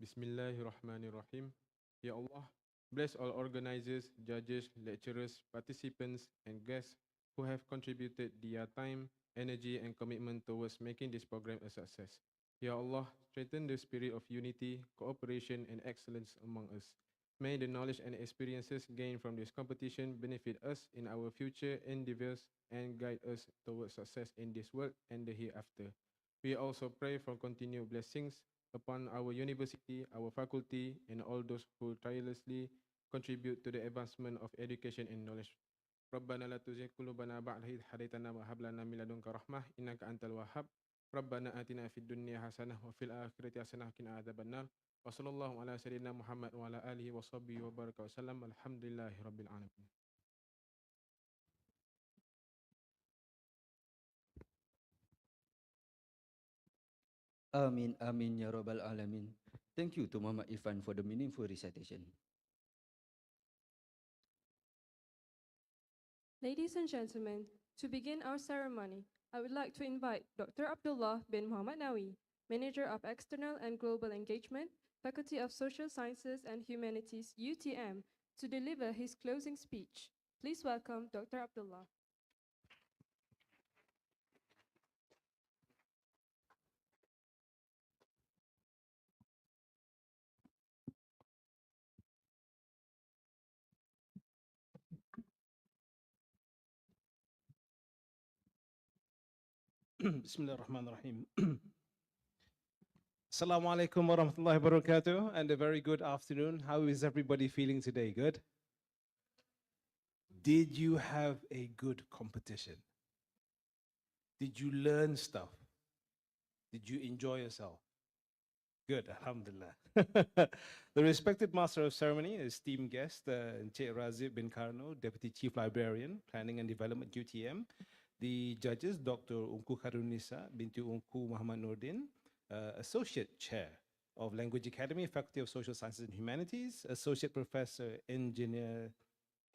Bismillahirrahmanirrahim. Ya Allah, bless all organizers, judges, lecturers, participants, and guests who have contributed their time, energy, and commitment towards making this program a success. Ya Allah, strengthen the spirit of unity, cooperation, and excellence among us. May the knowledge and experiences gained from this competition benefit us in our future endeavors and guide us towards success in this world and the hereafter. We also pray for continued blessings upon our university, our faculty, and all those who tirelessly contribute to the advancement of education and knowledge. ربنا لا تزغ قلوبنا بعد إذ هديتنا وهب لنا من لدنك رحمة إنك أنت الوهاب ربنا آتنا في الدنيا حسنة وفي الآخرة حسنة وقنا عذاب النار وصلى الله على سيدنا محمد وعلى آله وصحبه وبارك وسلم الحمد لله رب العالمين. Amin, amin, ya Rabbal Alamin. Thank you to Muhammad Irfan for the meaningful recitation. Ladies and gentlemen, to begin our ceremony, I would like to invite Dr. Abdullah bin Muhammad Nawi, Manager of External and Global Engagement, Faculty of Social Sciences and Humanities, UTM, to deliver his closing speech. Please welcome Dr. Abdullah. بسم الله الرحمن الرحيم. Assalamu alaikum wa rahmatullahi wa barakatuh, and a very good afternoon. How is everybody feeling today? Good? Did you have a good competition? Did you learn stuff? Did you enjoy yourself? Good, alhamdulillah. The respected Master of Ceremony, esteemed guest, Encik Razib bin Karno, Deputy Chief Librarian, Planning and Development, UTM. The judges, Dr. Unku Kharunisa binti Unku Muhammad Nordin, Associate Chair of Language Academy, Faculty of Social Sciences and Humanities, Associate Professor, Engineer,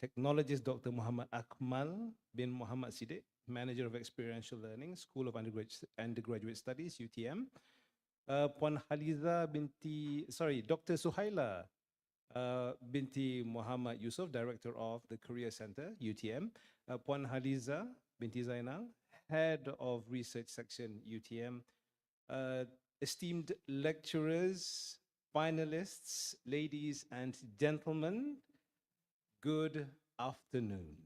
Technologist, Dr. Muhammad Akmal bin Muhammad Siddiq, Manager of Experiential Learning, School of Undergraduate Studies, UTM, Puan Haliza Dr. Suhaila binti Muhammad Yusuf, Director of the Career Center, UTM, Puan Haliza binti Zainal, Head of Research Section, UTM, esteemed lecturers, finalists, ladies and gentlemen, good afternoon.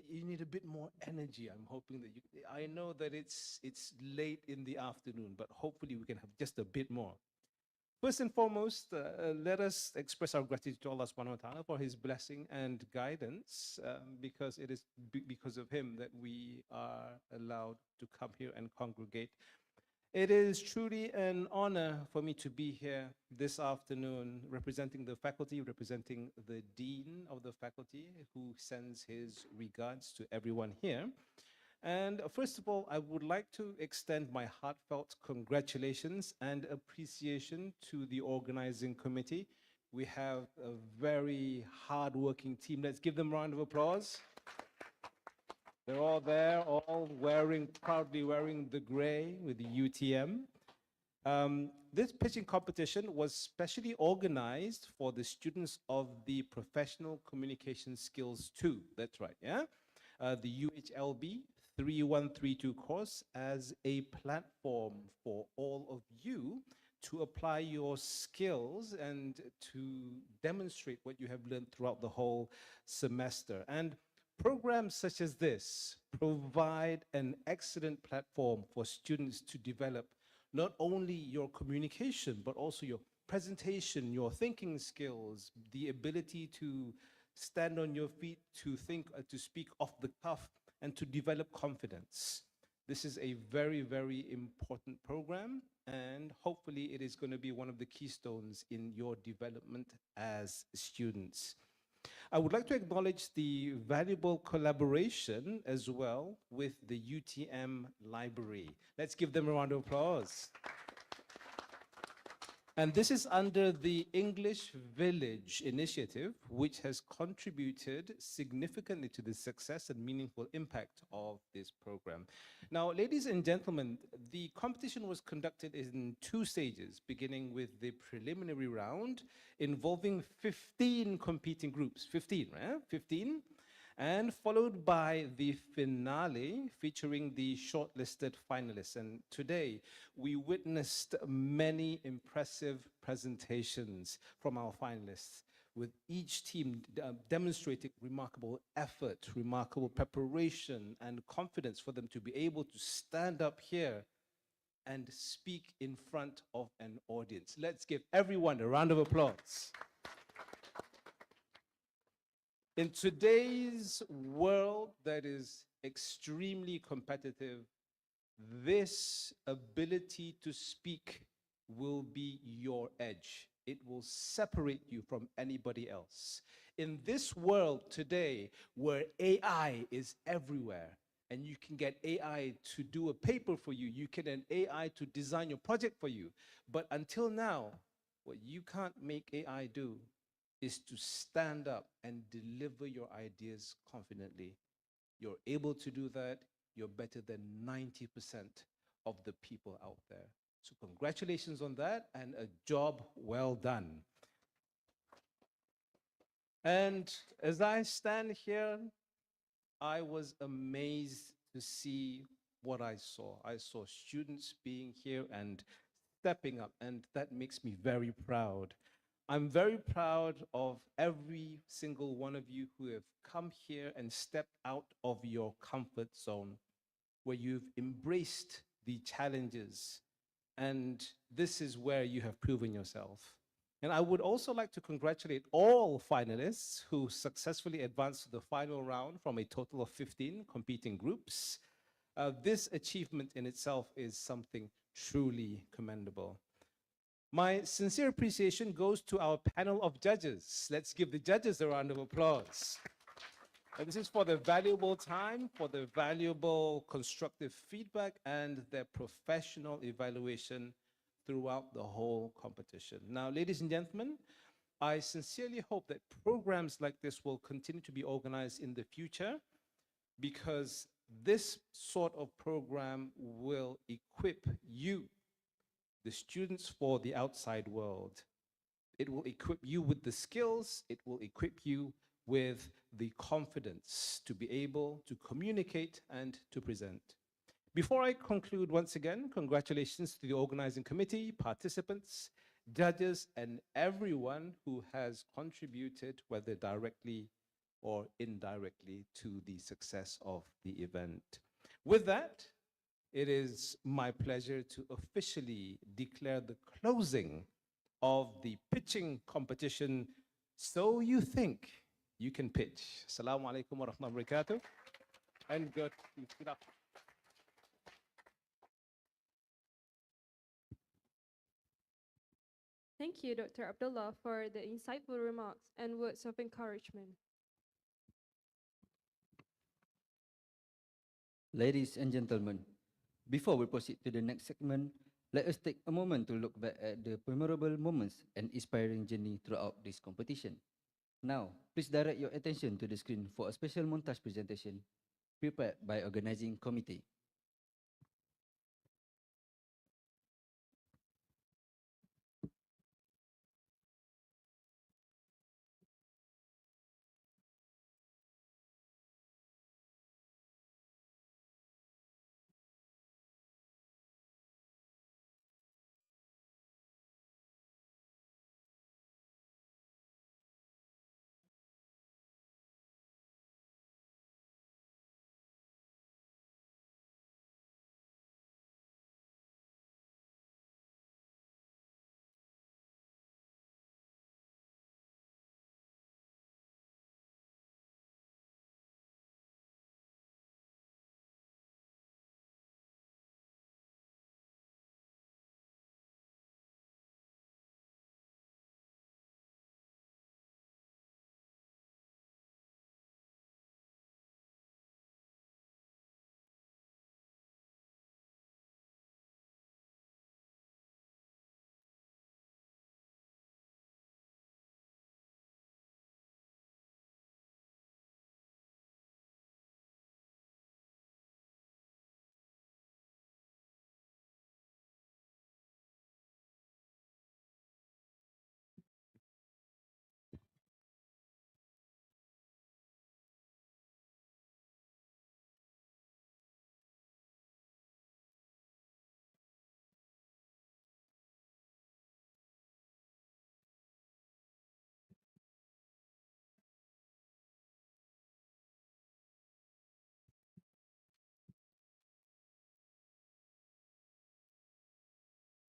You need a bit more energy. I'm hoping that I know that it's late in the afternoon, but hopefully we can have just a bit more. First and foremost, let us express our gratitude to Allah subhanahu wa ta'ala for his blessing and guidance, because it is because of him that we are allowed to come here and congregate. It is truly an honor for me to be here this afternoon representing the faculty, representing the Dean of the faculty, who sends his regards to everyone here. And first of all, I would like to extend my heartfelt congratulations and appreciation to the organizing committee. We have a very hardworking team. Let's give them a round of applause. They're all there, all proudly wearing the gray with the UTM. This pitching competition was specially organized for the students of the Professional Communication Skills 2. That's right, yeah? The UHLB 3132 course as a platform for all of you to apply your skills and to demonstrate what you have learned throughout the whole semester. And programs such as this provide an excellent platform for students to develop not only your communication, but also your presentation, your thinking skills, the ability to stand on your feet, to think, to speak off the cuff, and to develop confidence. This is a very, very important program, and hopefully it is going to be one of the keystones in your development as students. I would like to acknowledge the valuable collaboration as well with the UTM Library. Let's give them a round of applause. And this is under the English Village initiative, which has contributed significantly to the success and meaningful impact of this program. Now, ladies and gentlemen, the competition was conducted in 2 stages, beginning with the preliminary round involving 15 competing groups, 15, right? 15. And followed by the finale featuring the shortlisted finalists. And today we witnessed many impressive presentations from our finalists, with each team demonstrating remarkable effort, remarkable preparation and confidence for them to be able to stand up here and speak in front of an audience. Let's give everyone a round of applause. In today's world that is extremely competitive, this ability to speak will be your edge. It will separate you from anybody else. In this world today, where AI is everywhere, and you can get AI to do a paper for you, you can get AI to design your project for you. But until now, what you can't make AI do is to stand up and deliver your ideas confidently. You're able to do that. You're better than 90% of the people out there. So congratulations on that, and a job well done. And as I stand here, I was amazed to see what I saw. I saw students being here and stepping up, and that makes me very proud. I'm very proud of every single one of you who have come here and stepped out of your comfort zone, where you've embraced the challenges. And this is where you have proven yourself. And I would also like to congratulate all finalists who successfully advanced to the final round from a total of 15 competing groups. This achievement in itself is something truly commendable. My sincere appreciation goes to our panel of judges. Let's give the judges a round of applause. And this is for the valuable time, for the valuable constructive feedback, and their professional evaluation throughout the whole competition. Now, ladies and gentlemen, I sincerely hope that programs like this will continue to be organized in the future, because this sort of program will equip you, the students, for the outside world. It will equip you with the skills, it will equip you with the confidence to be able to communicate and to present. Before I conclude, once again, congratulations to the organizing committee, participants, judges, and everyone who has contributed, whether directly or indirectly, to the success of the event. With that, it is my pleasure to officially declare the closing of the pitching competition, So You Think You Can Pitch. Assalamu alaikum wa rahmatullahi wa barakatuh. And good luck. Thank you, Dr. Abdullah, for the insightful remarks and words of encouragement. Ladies and gentlemen, before we proceed to the next segment, let us take a moment to look back at the memorable moments and inspiring journey throughout this competition. Now, please direct your attention to the screen for a special montage presentation prepared by organizing committee.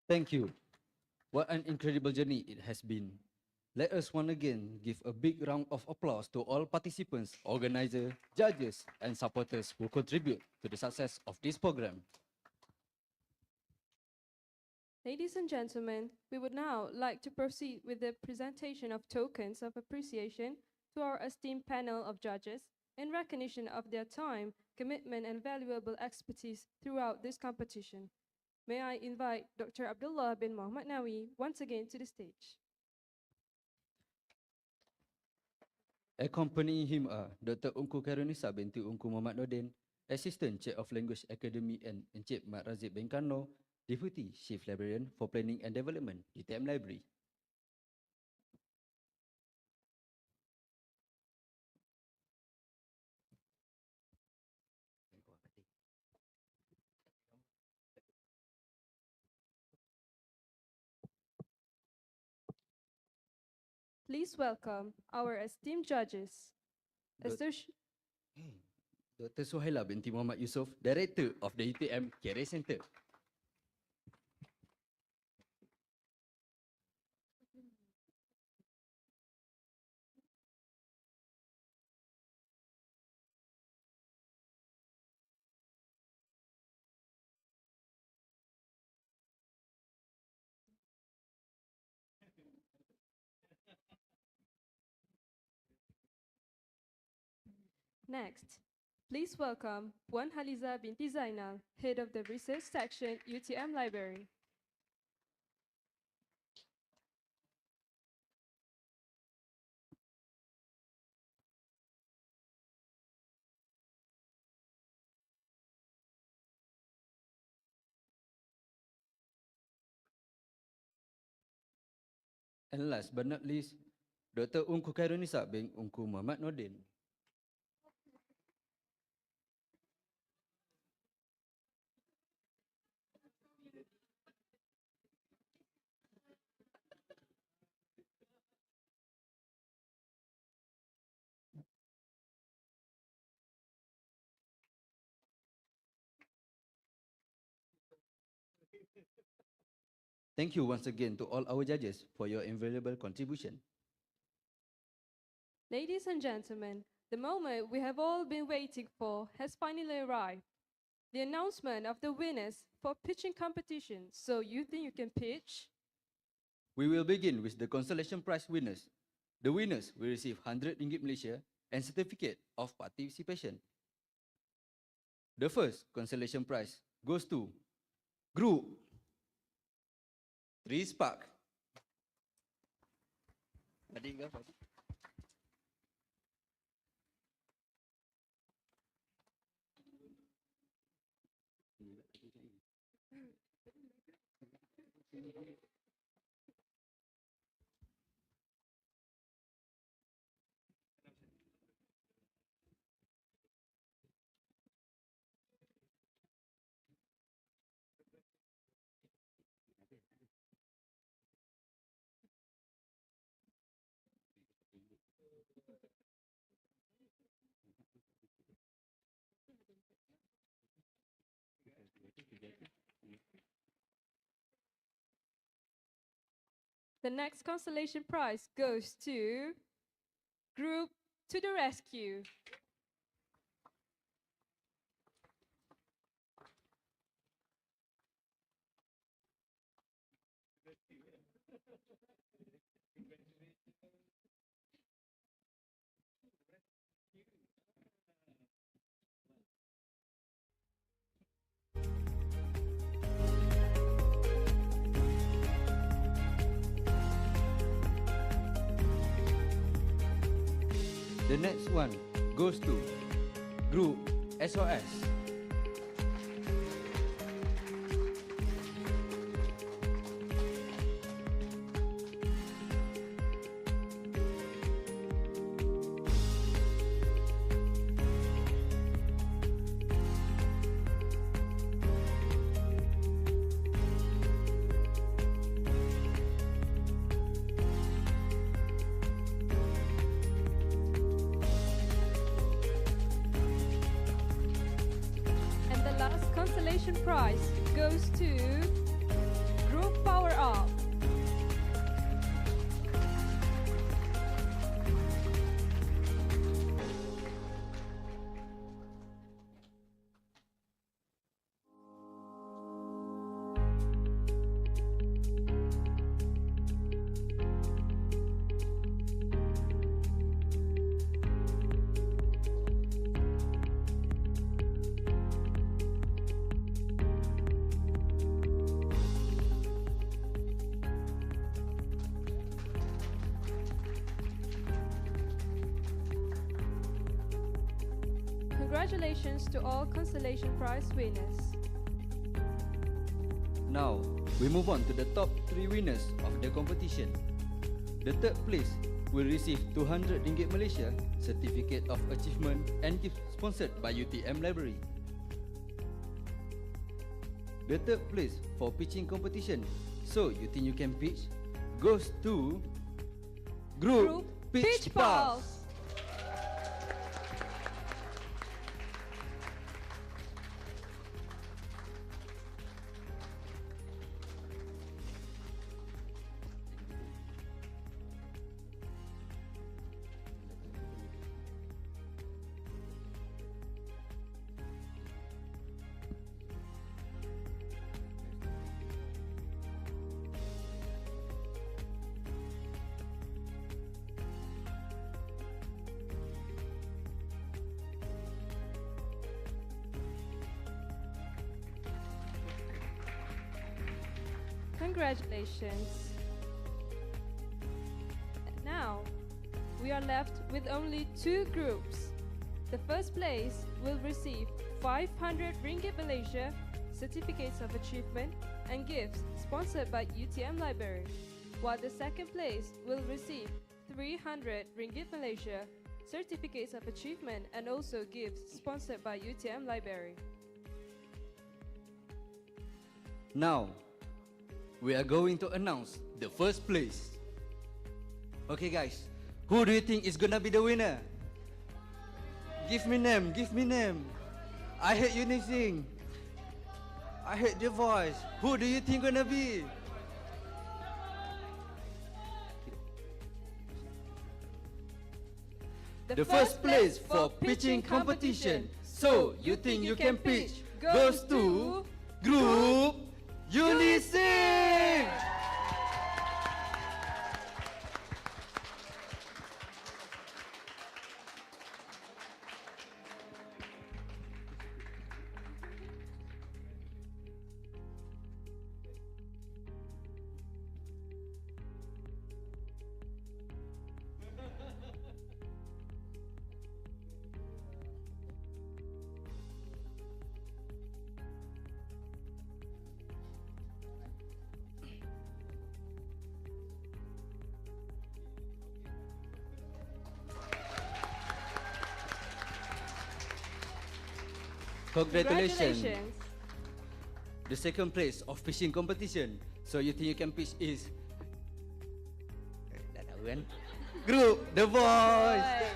Thank you. What an incredible journey it has been. Let us once again give a big round of applause to all participants, organizers, judges, and supporters who contribute to the success of this program. Ladies and gentlemen, we would now like to proceed with the presentation of tokens of appreciation to our esteemed panel of judges in recognition of their time, commitment, and valuable expertise throughout this competition. May I invite Dr. Abdullah bin Muhammad Nawi once again to the stage. Accompanying him are Dr. Ungku Kairunisa binti Ungku Muhammad Nordin, Assistant Chair of Language Academy, and Encik Mat Razif bin Karno, Deputy Chief Librarian for Planning and Development, UTM Library. Please welcome our esteemed judges. Dr. Suhaila binti Muhammad Yusof, Director of the UTM Career Center. Next, please welcome Puan Haliza binti Zainal, Head of the Research Section, UTM Library. And last but not least, Dr. Ungku Kairunisa bin Ungku Muhammad Nordin. Thank you once again to all our judges for your invaluable contribution. Ladies and gentlemen, the moment we have all been waiting for has finally arrived. The announcement of the winners for pitching competition. So you think you can pitch? We will begin with the consolation prize winners. The winners will receive 100 ringgit Malaysia and certificate of participation. The first consolation prize goes to Group 3 Spark. The next consolation prize goes to Group to the Rescue. The next one goes to Group SOS. Consolation prize goes to Group Power Up. Congratulations to all consolation prize winners. Now, we move on to the top 3 winners of the competition. The third place will receive 200 ringgit Malaysia Certificate of Achievement and gift sponsored by UTM Library. The third place for pitching competition, so you think you can pitch, goes to Group Pitch Pals. Congratulations. Now, we are left with only 2 groups. The first place will receive 500 ringgit Malaysia, certificates of achievement and gifts sponsored by UTM Library, while the second place will receive 300 ringgit Malaysia, certificates of achievement and also gifts sponsored by UTM Library. Now, we are going to announce the first place. Okay guys, who do you think is gonna be the winner? Give me name, give me name. I heard you sing. I heard your voice. Who do you think gonna be? The first place for pitching competition, so you think you can pitch, goes to Group Unising! Congratulations. The second place of fishing competition, so you think you can fish is dah tahu kan? Group The Voice.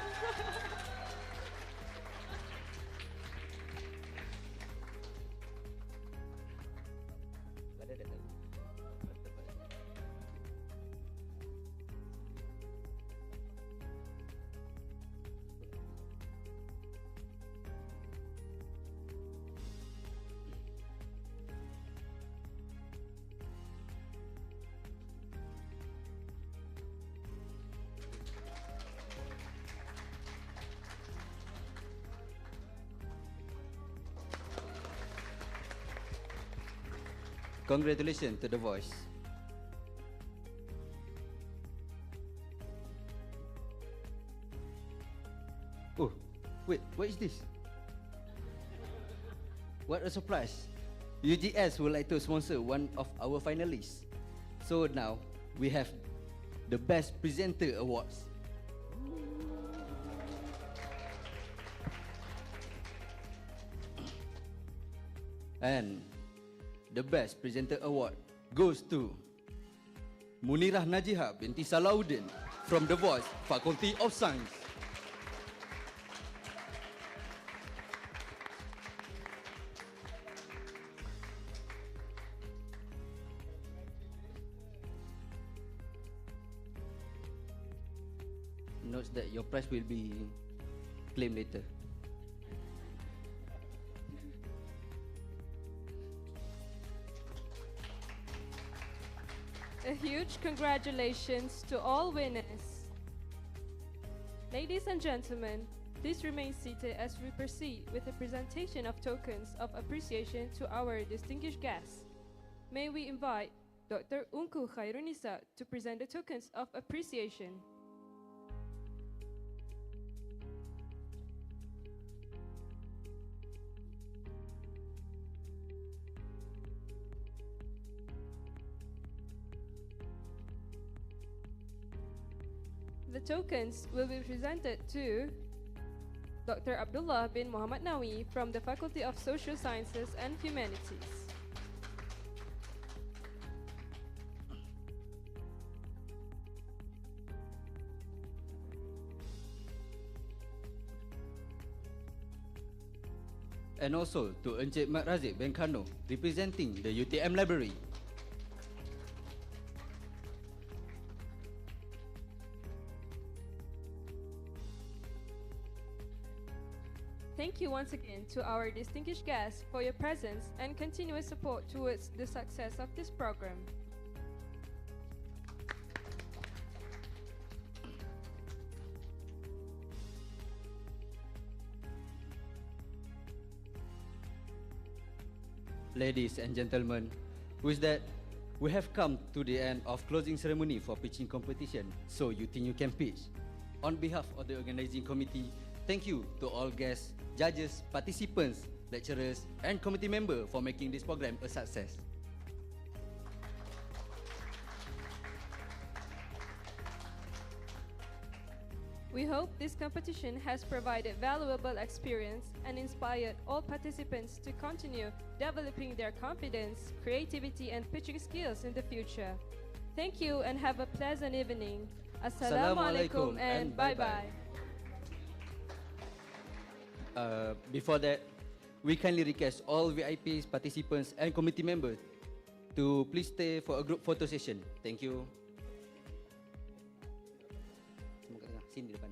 Congratulations to The Voice. Oh, wait, what is this? What a surprise. UGS would like to sponsor one of our finalists. So now, we have the Best Presenter Awards. And the Best Presenter Award goes to Munirah Najihah binti Salahuddin from The Voice, Faculty of Science. Notes that your prize will be claimed later. A huge congratulations to all winners. Ladies and gentlemen, please remain seated as we proceed with the presentation of tokens of appreciation to our distinguished guests. May we invite Dr. Unku Khairunisa to present the tokens of appreciation. The tokens will be presented to Dr. Abdullah bin Muhammad Nawi from the Faculty of Social Sciences and Humanities. And also to Encik Mat Razik bin Kano, representing the UTM Library. Thank you once again to our distinguished guests for your presence and continuous support towards the success of this program. Ladies and gentlemen, with that, we have come to the end of closing ceremony for pitching competition, so you think you can pitch. On behalf of the organizing committee, thank you to all guests, judges, participants, lecturers, and committee members for making this program a success. We hope this competition has provided valuable experience and inspired all participants to continue developing their confidence, creativity, and pitching skills in the future. Thank you and have a pleasant evening. Assalamualaikum and bye-bye. Before that, we kindly request all VIPs, participants, and committee members to please stay for a group photo session. Thank you. Sini depan.